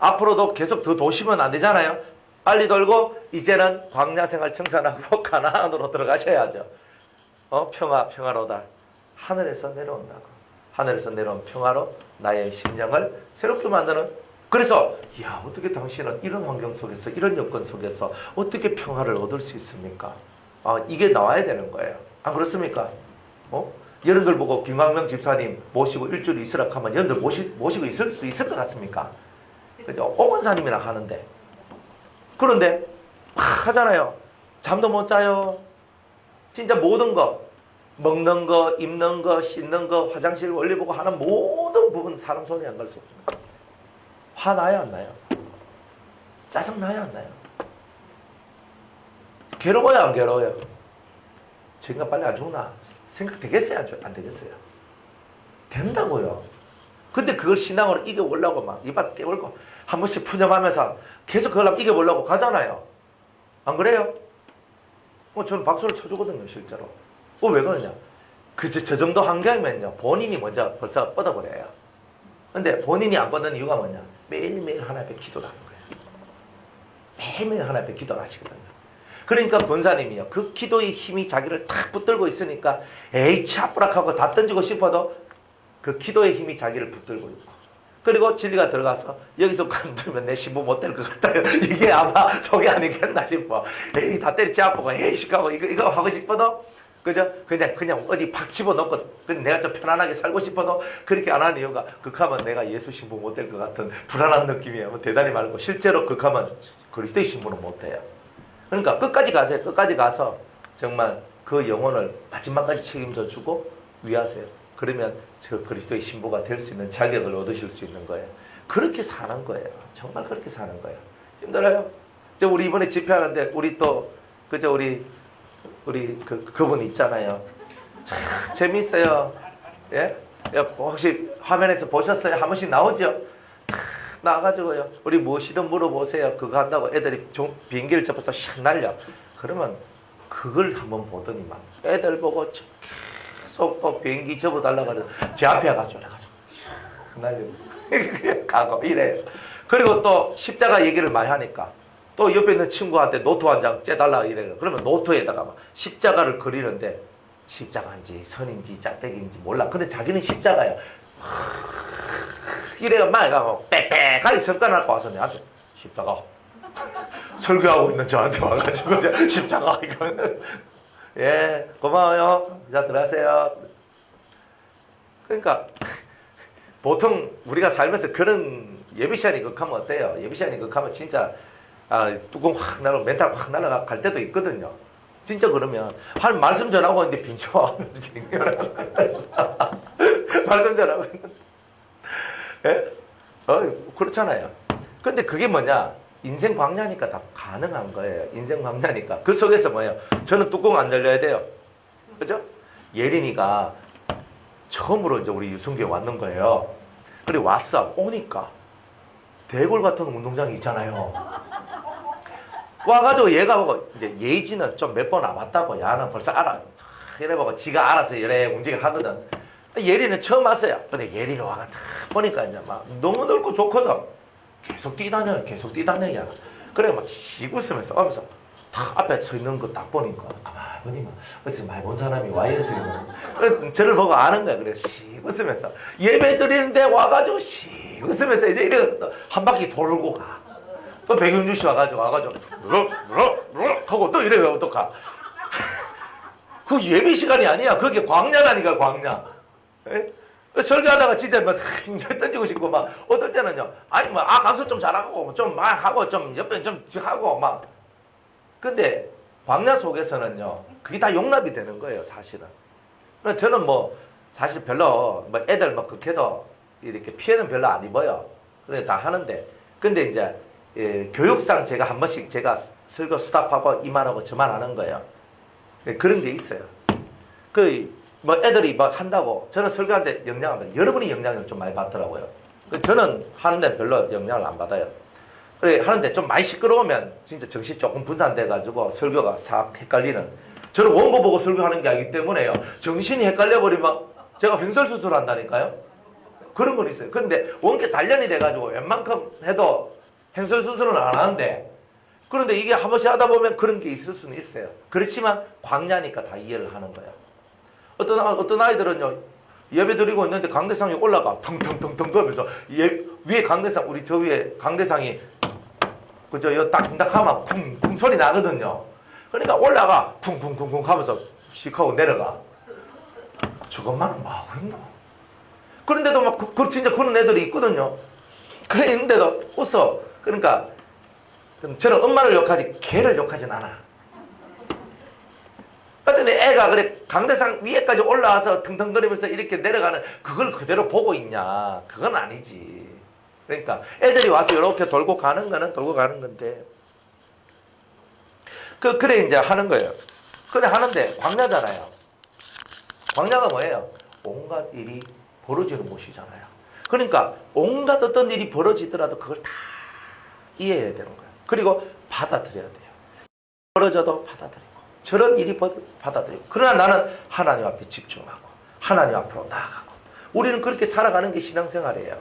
앞으로도 계속 더 도시면 안 되잖아요. 빨리 돌고 이제는 광야 생활 청산하고 가나안으로 들어가셔야죠. 평화로다. 하늘에서 내려온다고. 하늘에서 내려온 평화로 나의 심령을 새롭게 만드는. 그래서 어떻게 당신은 이런 환경 속에서 이런 여건 속에서 어떻게 평화를 얻을 수 있습니까? 이게 나와야 되는 거예요. 안 그렇습니까? 여러분들 보고 김광명 집사님 모시고 일주일 있으라 하면 여러분들 모시고 있을 수 있을 것 같습니까? 그죠? 오건사님이나 하는데. 그런데 막 하잖아요. 잠도 못 자요. 진짜 모든 거, 먹는 거, 입는 거, 씻는 거, 화장실 원리 보고 하는 모든 부분 사람 손이 안 갈 수 없습니다. 화 나요, 안 나요? 짜증 나요, 안 나요? 괴로워요, 안 괴로워요? 제가 빨리 안 죽나? 생각 되겠어요, 안 되겠어요? 된다고요. 근데 그걸 신앙으로 이겨보려고 막 이빨 깨물고 한 번씩 푸념하면서 계속 그걸 이겨보려고 가잖아요. 안 그래요? 저는 박수를 쳐주거든요, 실제로. 왜 그러냐? 저 정도 환경이면요, 본인이 먼저 벌써 뻗어버려요. 근데 본인이 안 뻗는 이유가 뭐냐? 매일매일 하나님 앞에 기도를 하는 거예요. 매일매일 하나님 앞에 기도를 하시거든요. 그러니까 권사님이요, 그 기도의 힘이 자기를 탁 붙들고 있으니까 에이 차뿌락하고 다 던지고 싶어도 그 기도의 힘이 자기를 붙들고 있고, 그리고 진리가 들어가서 여기서 관두면 내 신부 못 될 것 같아요. 이게 아마 속이 아니겠나 싶어. 에이 다 때리지 아프고 에이 시카고 이거 하고 싶어도 그죠? 그냥 어디 팍 집어넣고 내가 좀 편안하게 살고 싶어도 그렇게 안 하는 이유가 극하면 내가 예수 신부 못 될 것 같은 불안한 느낌이에요. 대단히 말고 실제로 극하면 그리스도의 신부는 못 돼요. 그러니까 끝까지 가세요. 끝까지 가서 정말 그 영혼을 마지막까지 책임져 주고 위하세요. 그러면 저 그리스도의 신부가 될 수 있는 자격을 얻으실 수 있는 거예요. 그렇게 사는 거예요. 정말 그렇게 사는 거예요. 힘들어요. 저 우리 이번에 집회하는데 우리 또 그저 우리 그분 있잖아요. 참 재밌어요. 예? 혹시 화면에서 보셨어요? 한 번씩 나오죠? 나와가지고요. 우리 무엇이든 물어보세요. 그거 한다고 애들이 비행기를 접어서 샥 날려. 그러면 그걸 한번 보더니만 애들 보고 계속 또 비행기 접어달라고 하더니 제 앞에 가서 날려. 가고 이래요. 그리고 또 십자가 얘기를 많이 하니까 또 옆에 있는 친구한테 노트 한 장 째달라 이래요. 그러면 노트에다가 막 십자가를 그리는데 십자가인지 선인지 짝대기인지 몰라. 근데 자기는 십자가야. 이래가 막 빽빽하게 성과를 갖고 와서 내한테 십자가 설교하고 있는 저한테 와가지고 십자가 이거는 예 고마워요. 자 들어가세요. 그러니까 보통 우리가 살면서 그런 예비 시간이 극하면 어때요? 예비 시간이 극하면 진짜 뚜껑 확 날아 멘탈 확 날아가 갈 때도 있거든요. 진짜 그러면 한 말씀 전하고 있는데 빙교하면서 빙교를 말씀 전하고 있는데 예? 그렇잖아요. 근데 그게 뭐냐? 인생 광야니까 다 가능한 거예요. 인생 광야니까. 그 속에서 뭐예요? 저는 뚜껑 안 열려야 돼요. 그죠? 예린이가 처음으로 이제 우리 유승교에 왔는 거예요. 그리고 왔어. 오니까 대골 같은 운동장이 있잖아요. 와가지고 얘가 보고 이제 예지는 좀 몇 번 와봤다고. 야는 벌써 알아. 이래 보고 지가 알아서 이래 움직여 하거든. 예리는 처음 왔어요. 근데 예리는 와가 딱 보니까 이제 막 너무 넓고 좋거든. 계속 뛰다녀, 계속 뛰다녀, 야. 그래 막 씩 웃으면서 오면서 딱 앞에 서 있는 거 딱 보니까 가만히 보니까 어디서 많이 본 사람이 와 이래서 그래 저를 보고 아는 거야. 그래 씩 웃으면서 예배 드리는데 와가지고 씩 웃으면서 이제 이래 한 바퀴 돌고 가. 또 백윤주 씨 와가지고 하고 또 이래요. 어떡하? 그 예배 시간이 아니야. 그게 광야라니까 광야. 에? 설교하다가 진짜 막 던지고 싶고 막 어떨 때는요. 아니 뭐 가수 좀 잘하고 좀 말하고 좀 옆에 좀 하고 막. 근데 광야 속에서는요. 그게 다 용납이 되는 거예요, 사실은. 저는 뭐 사실 별로 뭐 애들 뭐 극해도 이렇게 피해는 별로 안 입어요. 그래 다 하는데. 근데 이제 교육상 제가 한 번씩 제가 설교 스탑하고 이만하고 저만 하는 거예요. 그런 게 있어요. 뭐 애들이 막 한다고 저는 설교하는데 영향을 여러분이 영향을 좀 많이 받더라고요. 저는 하는데 별로 영향을 안 받아요. 그래 하는데 좀 많이 시끄러우면 진짜 정신 조금 분산돼 가지고 설교가 싹 헷갈리는. 저는 원고 보고 설교하는 게 아니기 때문에요. 정신이 헷갈려 버리면 제가 횡설수설 한다니까요. 그런 건 있어요. 그런데 원래 단련이 돼 가지고 웬만큼 해도 횡설수설은 안 하는데 그런데 이게 한 번씩 하다 보면 그런 게 있을 수는 있어요. 그렇지만 광야니까 다 이해를 하는 거예요. 어떤 아이들은요, 예배 드리고 있는데 강대상이 올라가. 텅텅텅텅 거면서 위에 강대상, 우리 저 위에 강대상이 그저 여 딱딱 하면 쿵쿵 소리 나거든요. 그러니까 올라가. 쿵쿵쿵쿵 하면서 씩 하고 내려가. 저것만은 뭐 하고 있나? 그런데도 막 진짜 그런 애들이 있거든요. 그래 있는데도 웃어. 그러니까 저는 엄마를 욕하지 걔를 욕하진 않아. 근데 애가 그래 강대상 위에까지 올라와서 腾腾거리면서 이렇게 내려가는 그걸 그대로 보고 있냐? 그건 아니지. 그러니까 애들이 와서 이렇게 돌고 가는 거는 돌고 가는 건데 그래 이제 하는 거예요. 그래 하는데 광야잖아요. 광야가 뭐예요? 온갖 일이 벌어지는 곳이잖아요. 그러니까 온갖 어떤 일이 벌어지더라도 그걸 다 이해해야 되는 거예요. 그리고 받아들여야 돼요. 벌어져도 받아들이고 저런 일이 받아들이고 그러나 나는 하나님 앞에 집중하고 하나님 앞으로 나아가고 우리는 그렇게 살아가는 게 신앙생활이에요.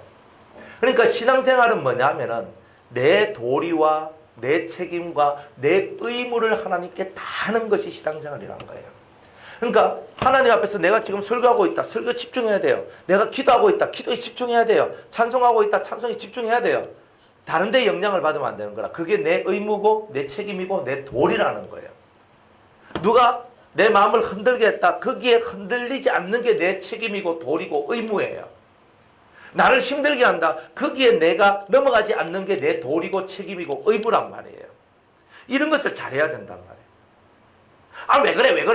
그러니까 신앙생활은 뭐냐면은 내 도리와 내 책임과 내 의무를 하나님께 다 하는 것이 신앙생활이라는 거예요. 그러니까 하나님 앞에서 내가 지금 설교하고 있다. 설교 집중해야 돼요. 내가 기도하고 있다. 기도에 집중해야 돼요. 찬송하고 있다. 찬송에 집중해야 돼요. 다른 데 영향을 받으면 안 되는 거라. 그게 내 의무고 내 책임이고 내 도리라는 거예요. 누가 내 마음을 흔들게 했다. 거기에 흔들리지 않는 게 내 책임이고 도리고 의무예요. 나를 힘들게 한다. 거기에 내가 넘어가지 않는 게 내 도리고 책임이고 의무란 말이에요. 이런 것을 잘해야 된단 말이에요.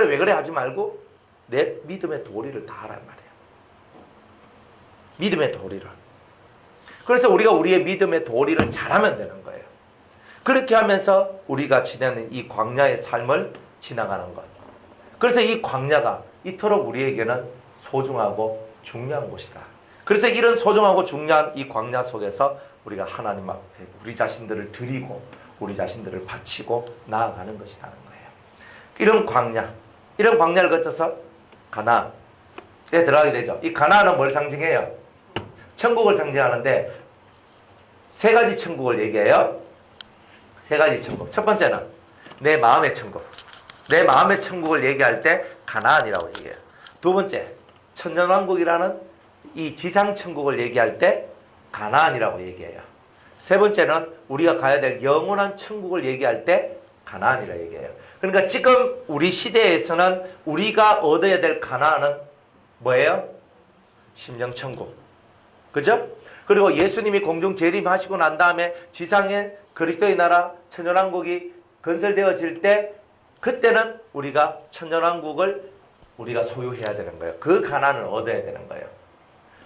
왜 그래 하지 말고 내 믿음의 도리를 다 하란 말이에요. 믿음의 도리를. 그래서 우리가 우리의 믿음의 도리를 잘하면 되는 거예요. 그렇게 하면서 우리가 지내는 이 광야의 삶을 지나가는 것. 그래서 이 광야가 이토록 우리에게는 소중하고 중요한 곳이다. 그래서 이런 소중하고 중요한 이 광야 속에서 우리가 하나님 앞에 우리 자신들을 드리고 우리 자신들을 바치고 나아가는 것이라는 거예요. 이런 광야를 거쳐서 가나안에 들어가게 되죠. 이 가나안은 뭘 상징해요? 천국을 상징하는데 세 가지 천국을 얘기해요. 세 가지 천국. 첫 번째는 내 마음의 천국. 내 마음의 천국을 얘기할 때 가나안이라고 얘기해요. 두 번째, 천년왕국이라는 이 지상 천국을 얘기할 때 가나안이라고 얘기해요. 세 번째는 우리가 가야 될 영원한 천국을 얘기할 때 가나안이라고 얘기해요. 그러니까 지금 우리 시대에서는 우리가 얻어야 될 가나안은 뭐예요? 심령천국. 그죠? 그리고 예수님이 공중 재림하시고 난 다음에 지상에 그리스도의 나라 천년왕국이 건설되어질 때 그때는 우리가 천년왕국을 우리가 소유해야 되는 거예요. 그 가난을 얻어야 되는 거예요.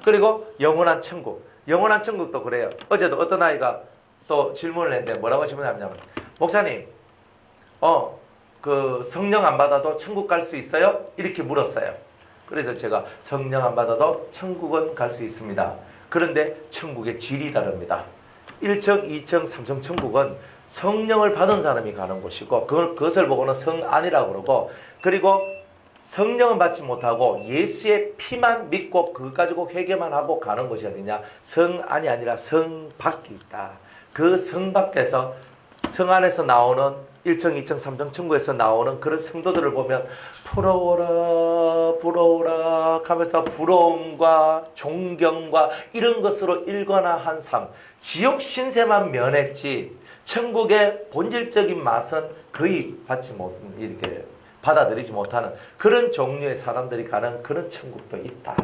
그리고 영원한 천국. 영원한 천국도 그래요. 어제도 어떤 아이가 또 질문을 했는데 뭐라고 질문하냐면 목사님 그 성령 안 받아도 천국 갈 수 있어요? 이렇게 물었어요. 그래서 제가 성령 안 받아도 천국은 갈 수 있습니다. 그런데 천국의 질이 다릅니다. 1층, 2층, 3층 천국은 성령을 받은 사람이 가는 곳이고 그것을 보고는 성안이라고 그러고 그리고 성령은 받지 못하고 예수의 피만 믿고 그것 가지고 회개만 하고 가는 것이 어디냐? 성안이 아니라 성 밖에 있다. 그 성 밖에서 성 안에서 나오는 1층, 2층, 3층 천국에서 나오는 그런 성도들을 보면 부러워라 부러워라 하면서 부러움과 존경과 이런 것으로 일관화한 삶. 지옥 신세만 면했지 천국의 본질적인 맛은 거의 이렇게 받아들이지 못하는 그런 종류의 사람들이 가는 그런 천국도 있다.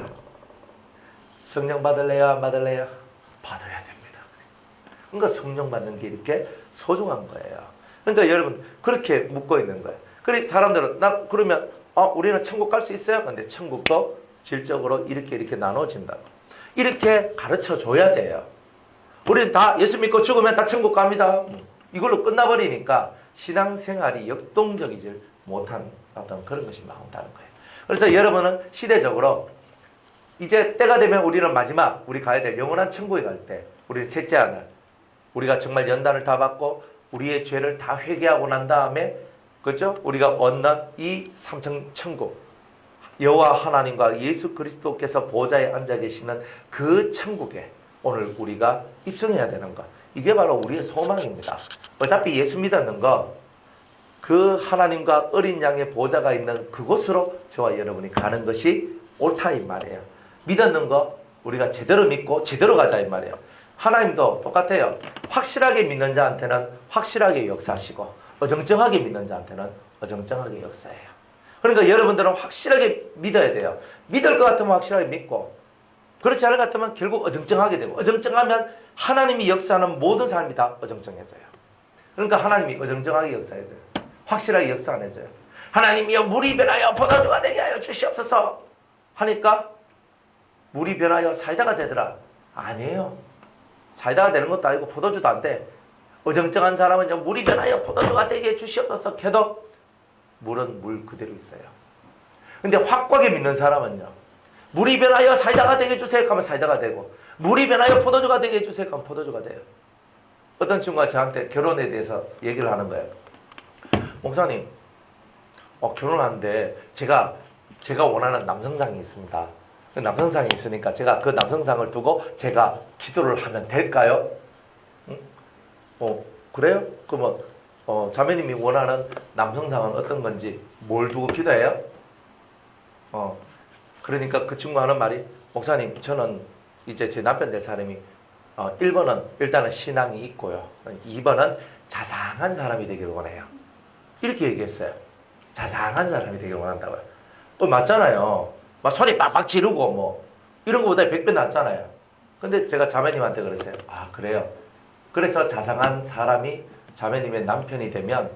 성령 받을래요? 안 받을래요? 받아야 됩니다. 그러니까 성령 받는 게 이렇게 소중한 거예요. 그러니까 여러분 그렇게 묻고 있는 거예요. 그래서 사람들은 그러면 우리는 천국 갈 수 있어요? 근데 천국도 질적으로 이렇게 나눠진다고. 이렇게 가르쳐 줘야 돼요. 우리는 다 예수 믿고 죽으면 다 천국 갑니다. 이걸로 끝나버리니까 신앙생활이 역동적이지 못한 어떤 그런 것이 나온다는 거예요. 그래서 여러분은 시대적으로 이제 때가 되면 우리는 마지막 우리 가야 될 영원한 천국에 갈 때 우리는 셋째 하늘 우리가 정말 연단을 다 받고 우리의 죄를 다 회개하고 난 다음에 그렇죠? 우리가 얻는 이 삼층 천국 여호와 하나님과 예수 그리스도께서 보좌에 앉아 계시는 그 천국에 오늘 우리가 입성해야 되는 것. 이게 바로 우리의 소망입니다. 어차피 예수 믿었는 거 그 하나님과 어린 양의 보좌가 있는 그곳으로 저와 여러분이 가는 것이 옳다 이 말이에요. 믿었는 거 우리가 제대로 믿고 제대로 가자 이 말이에요. 하나님도 똑같아요. 확실하게 믿는 자한테는 확실하게 역사하시고 어정쩡하게 믿는 자한테는 어정쩡하게 역사해요. 그러니까 여러분들은 확실하게 믿어야 돼요. 믿을 것 같으면 확실하게 믿고 그렇지 않을 것 같으면 결국 어정쩡하게 되고 어정쩡하면 하나님이 역사하는 모든 삶이 다 어정쩡해져요. 그러니까 하나님이 어정쩡하게 역사해줘요. 확실하게 역사 안 해줘요. 하나님이여 물이 변하여 포도주가 되게 하여 주시옵소서 하니까 물이 변하여 사이다가 되더라. 아니에요. 사이다가 되는 것도 아니고 포도주도 안 돼. 어정쩡한 사람은 물이 변하여 포도주가 되게 해 주시옵소서 해도 물은 물 그대로 있어요. 근데 확고하게 믿는 사람은요. 물이 변하여 사이다가 되게 해주세요 하면 사이다가 되고 물이 변하여 포도주가 되게 해주세요 하면 포도주가 돼요. 어떤 친구가 저한테 결혼에 대해서 얘기를 하는 거예요. 목사님 결혼하는데 제가 원하는 남성상이 있습니다. 그 남성상이 있으니까 제가 그 남성상을 두고 제가 기도를 하면 될까요? 응? 그래요? 그러면 자매님이 원하는 남성상은 어떤 건지 뭘 두고 기도해요? 그러니까 그 친구가 하는 말이 목사님 저는 이제 제 남편 될 사람이 1번은 일단은 신앙이 있고요. 2번은 자상한 사람이 되기를 원해요. 이렇게 얘기했어요. 자상한 사람이 되기를 원한다고요. 맞잖아요. 막 소리 빡빡 지르고 뭐 이런 것보다 100배 낫잖아요. 근데 제가 자매님한테 그랬어요. 아 그래요. 그래서 자상한 사람이 자매님의 남편이 되면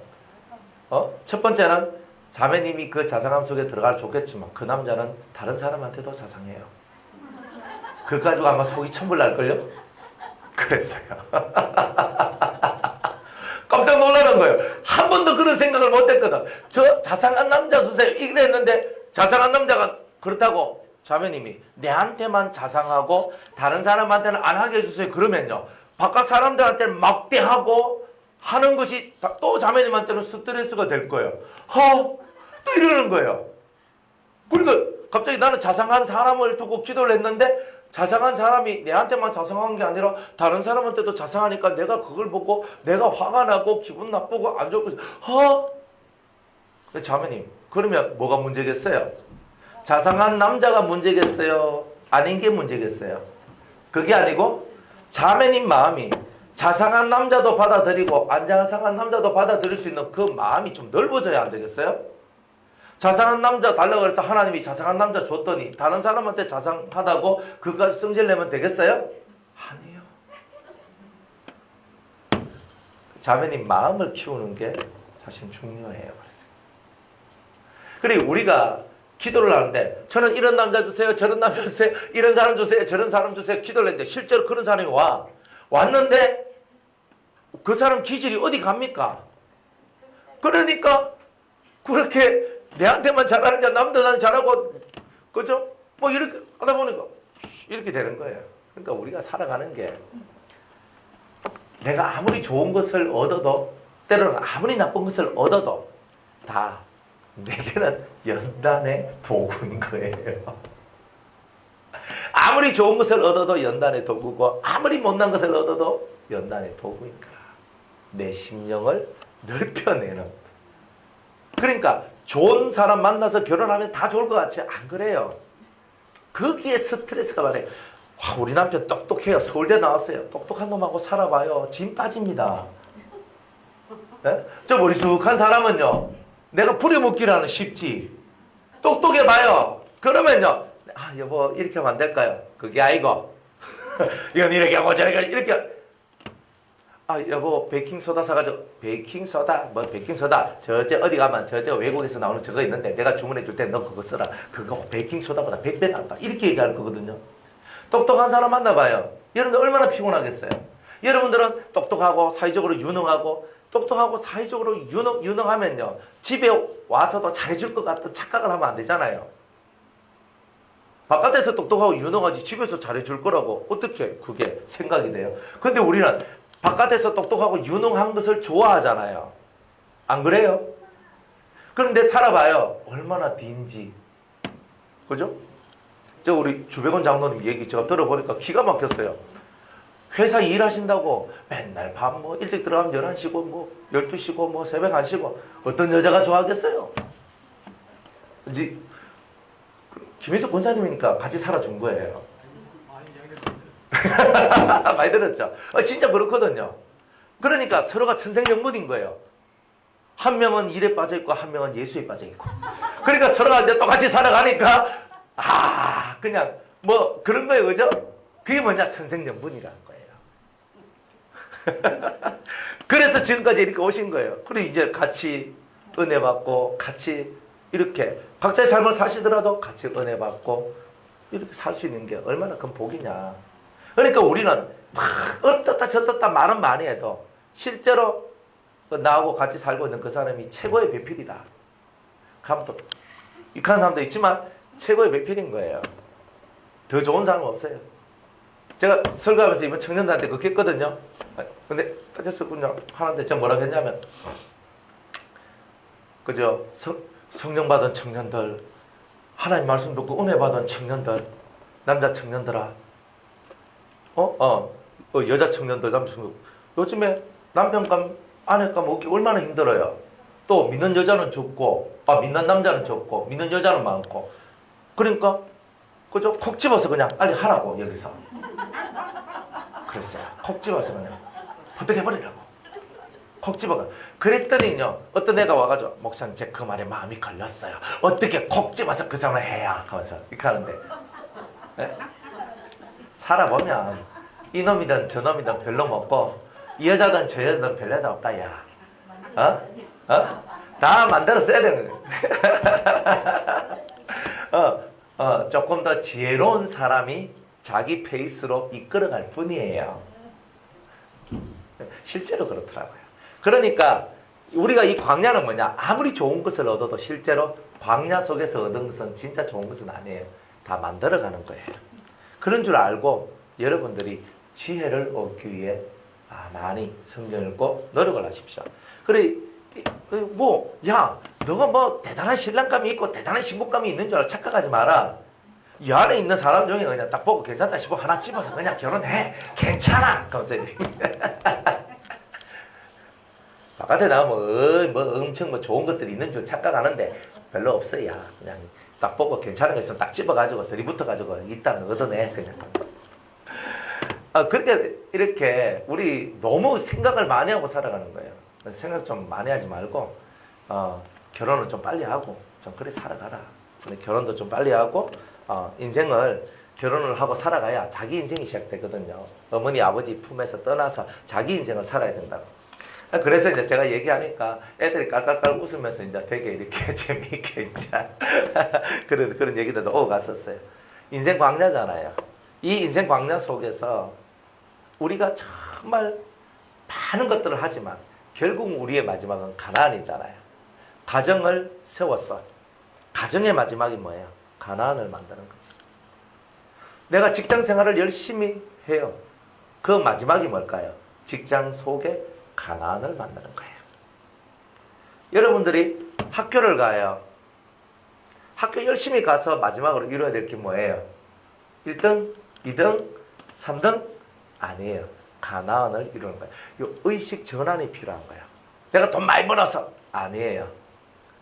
첫 번째는 자매님이 그 자상함 속에 들어가면 좋겠지만 그 남자는 다른 사람한테도 자상해요. 그거 가지고 아마 속이 천불 날걸요? 그랬어요. 깜짝 놀라는 거예요. 한 번도 그런 생각을 못 했거든. 저 자상한 남자 주세요. 이랬는데 자상한 남자가 그렇다고 자매님이 내한테만 자상하고 다른 사람한테는 안 하게 해주세요. 그러면요. 바깥 사람들한테는 막대하고 하는 것이 또 자매님한테는 스트레스가 될 거예요. 또 이러는 거예요. 그러니까 갑자기 나는 자상한 사람을 두고 기도를 했는데 자상한 사람이 내한테만 자상한 게 아니라 다른 사람한테도 자상하니까 내가 그걸 보고 내가 화가 나고 기분 나쁘고 안 좋고 자매님 그러면 뭐가 문제겠어요? 자상한 남자가 문제겠어요? 아닌 게 문제겠어요? 그게 아니고 자매님 마음이 자상한 남자도 받아들이고 안 자상한 남자도 받아들일 수 있는 그 마음이 좀 넓어져야 안 되겠어요? 자상한 남자 달라고 해서 하나님이 자상한 남자 줬더니 다른 사람한테 자상하다고 그까지 성질내면 되겠어요? 아니요. 자매님 마음을 키우는 게 사실 중요해요. 그리고 우리가 기도를 하는데 저는 이런 남자 주세요. 저런 남자 주세요. 이런 사람 주세요. 저런 사람 주세요. 기도를 했는데 실제로 그런 사람이 왔는데 그 사람 기질이 어디 갑니까? 그러니까 그렇게 내한테만 잘하는 게 남도 나는 잘하고 그죠? 뭐 이렇게 하다 보니까 이렇게 되는 거예요. 그러니까 우리가 살아가는 게 내가 아무리 좋은 것을 얻어도 때로는 아무리 나쁜 것을 얻어도 다 내게는 연단의 도구인 거예요. 아무리 좋은 것을 얻어도 연단의 도구고 아무리 못난 것을 얻어도 연단의 도구인 거야. 내 심령을 넓혀내는. 그러니까 좋은 사람 만나서 결혼하면 다 좋을 것 같지? 안 그래요. 거기에 스트레스가 많아요. 우리 남편 똑똑해요. 서울대 나왔어요. 똑똑한 놈하고 살아봐요. 진 빠집니다. 네? 저 머리숙한 사람은요. 내가 부려먹기라는 쉽지. 똑똑해봐요. 그러면요. 여보 이렇게 하면 안 될까요? 그게 아니고 이건 이렇게 하고 저렇게 이렇게 여보 베이킹소다 사가지고 베이킹소다 저저 어디 가면 저 외국에서 나오는 저거 있는데 내가 주문해 줄 때 너 그거 써라. 그거 베이킹소다보다 100배 낫다. 이렇게 얘기할 거거든요. 똑똑한 사람 만나봐요. 여러분들 얼마나 피곤하겠어요. 여러분들은 똑똑하고 사회적으로 유능하고 똑똑하고 사회적으로 유능하면요. 집에 와서도 잘해줄 것 같은 착각을 하면 안 되잖아요. 바깥에서 똑똑하고 유능하지 집에서 잘해줄 거라고 어떻게 그게 생각이 돼요. 근데 우리는 바깥에서 똑똑하고 유능한 것을 좋아하잖아요. 안 그래요? 그런데 살아봐요. 얼마나 딘지. 그죠? 저 우리 주백원 장로님 얘기 제가 들어보니까 기가 막혔어요. 회사 일하신다고 맨날 밤 뭐 일찍 들어가면 11시고 뭐 12시고 뭐 새벽 1시고 어떤 여자가 좋아하겠어요? 이제 김혜석 권사님이니까 같이 살아준 거예요. 많이 들었죠? 진짜 그렇거든요. 그러니까 서로가 천생연분인 거예요. 한 명은 일에 빠져있고 한 명은 예수에 빠져있고 그러니까 서로가 이제 똑같이 살아가니까 그냥 뭐 그런 거예요. 그죠? 그게 뭐냐? 천생연분이라는 거예요. 그래서 지금까지 이렇게 오신 거예요. 그리고 이제 같이 은혜 받고 같이 이렇게 각자의 삶을 사시더라도 같이 은혜 받고 이렇게 살 수 있는 게 얼마나 큰 복이냐. 그러니까 우리는 막 어떻다 저떻다 말은 많이 해도 실제로 나하고 같이 살고 있는 그 사람이 최고의 배필이다. 가면 또 익한 사람도 있지만 최고의 배필인 거예요. 더 좋은 사람은 없어요. 제가 설교하면서 이번 청년들한테 그렇게 했거든요. 근데 딱 해서 그냥 하는데 제가 뭐라고 했냐면 그죠? 성령 받은 청년들, 하나님 말씀 듣고 은혜 받은 청년들, 남자 청년들아, 여자 청년들, 남자 청년들, 요즘에 남편감, 아내감 얻기 얼마나 힘들어요. 또 믿는 여자는 적고, 믿는 남자는 적고, 믿는 여자는 많고. 그러니까 그죠? 콕 집어서 그냥 빨리 하라고 여기서. 그랬어요. 콕 집어서 그냥 부탁해버리라고. 콕 집어가. 그랬더니요. 어떤 애가 와가지고 목사님 제 그 말에 마음이 걸렸어요. 어떻게 콕 집어서 그 사람을 해야 하면서 이렇게 하는데 네? 살아보면 이놈이든 저놈이든 별로 먹고 이 여자든 저 여자든 별 여자 없다 야. 다 만들어 써야 되는 거예요. 조금 더 지혜로운 사람이 자기 페이스로 이끌어갈 뿐이에요. 실제로 그렇더라고요. 그러니까 우리가 이 광야는 뭐냐? 아무리 좋은 것을 얻어도 실제로 광야 속에서 얻은 것은 진짜 좋은 것은 아니에요. 다 만들어가는 거예요. 그런 줄 알고 여러분들이 지혜를 얻기 위해 많이 성경 읽고 노력을 하십시오. 그래 너가 뭐 대단한 신랑감이 있고 대단한 신부감이 있는 줄 알아 착각하지 마라. 이 안에 있는 사람 중에 그냥 딱 보고 괜찮다 싶어 하나 집어서 그냥 결혼해. 괜찮아. 그러면서 바깥에 나가면 뭐 엄청 뭐 좋은 것들이 있는 줄 착각하는데 별로 없어요. 그냥 딱 보고 괜찮은 거 있으면 딱 집어가지고 들이붙어가지고 일단 얻어내 그냥. 그렇게 이렇게 우리 너무 생각을 많이 하고 살아가는 거예요. 생각 좀 많이 하지 말고 결혼을 좀 빨리 하고 좀 그래 살아가라. 근데 결혼도 좀 빨리 하고 인생을 결혼을 하고 살아가야 자기 인생이 시작되거든요. 어머니 아버지 품에서 떠나서 자기 인생을 살아야 된다고. 그래서 이제 제가 얘기하니까 애들이 깔깔깔 웃으면서 이제 되게 이렇게 재미있게 이제 그런 얘기들도 오고 갔었어요. 인생 광야잖아요. 이 인생 광야 속에서 우리가 정말 많은 것들을 하지만 결국 우리의 마지막은 가나안이잖아요. 가정을 세웠어. 가정의 마지막이 뭐예요? 가나안을 만드는 거지. 내가 직장 생활을 열심히 해요. 그 마지막이 뭘까요? 직장 속에 가나안을 만드는 거예요. 여러분들이 학교를 가요. 학교 열심히 가서 마지막으로 이루어야 될 게 뭐예요? 1등, 2등, 3등? 아니에요. 가나안을 이루는 거예요. 이 의식 전환이 필요한 거예요. 내가 돈 많이 벌어서 아니에요.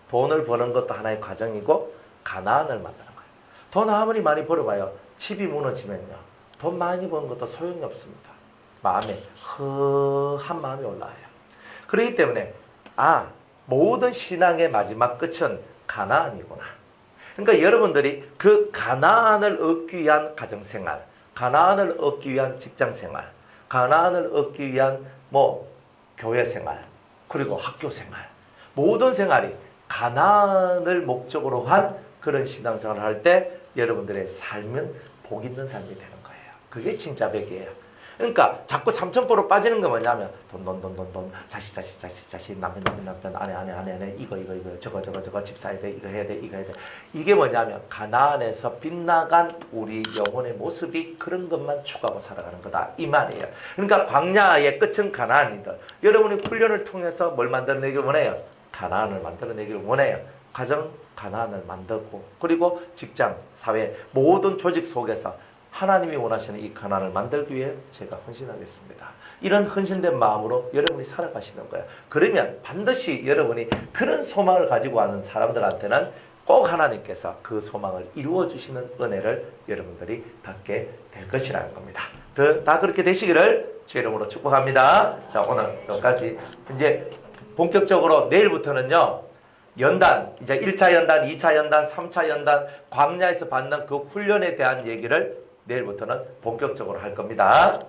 돈을 버는 것도 하나의 과정이고 가나안을 만드는 거예요. 돈 아무리 많이 벌어봐요. 집이 무너지면요. 돈 많이 버는 것도 소용이 없습니다. 마음에 허한 마음이 올라와요. 그렇기 때문에 모든 신앙의 마지막 끝은 가나안이구나. 그러니까 여러분들이 그 가나안을 얻기 위한 가정생활, 가나안을 얻기 위한 직장생활, 가나안을 얻기 위한 교회생활, 그리고 학교생활, 모든 생활이 가나안을 목적으로 한 그런 신앙생활을 할 때 여러분들의 삶은 복 있는 삶이 되는 거예요. 그게 진짜 백이에요. 그러니까 자꾸 삼천포로 빠지는 거 뭐냐면 돈, 자식, 남편, 아내, 이거, 저거 집 사야 돼, 이거 해야 돼. 이게 뭐냐면 가나안에서 빗나간 우리 영혼의 모습이 그런 것만 추구하고 살아가는 거다. 이 말이에요. 그러니까 광야의 끝은 가나안이다. 여러분이 훈련을 통해서 뭘 만들어내길 원해요? 가나안을 만들어내길 원해요. 가정 가나안을 만들고 그리고 직장, 사회 모든 조직 속에서 하나님이 원하시는 이 가나안을 만들기 위해 제가 헌신하겠습니다. 이런 헌신된 마음으로 여러분이 살아가시는 거예요. 그러면 반드시 여러분이 그런 소망을 가지고 하는 사람들한테는 꼭 하나님께서 그 소망을 이루어 주시는 은혜를 여러분들이 받게 될 것이라는 겁니다. 다 그렇게 되시기를 주 이름으로 축복합니다. 자, 오늘 여기까지. 이제 본격적으로 내일부터는요. 연단, 이제 1차 연단, 2차 연단, 3차 연단, 광야에서 받는 그 훈련에 대한 얘기를 내일부터는 본격적으로 할 겁니다.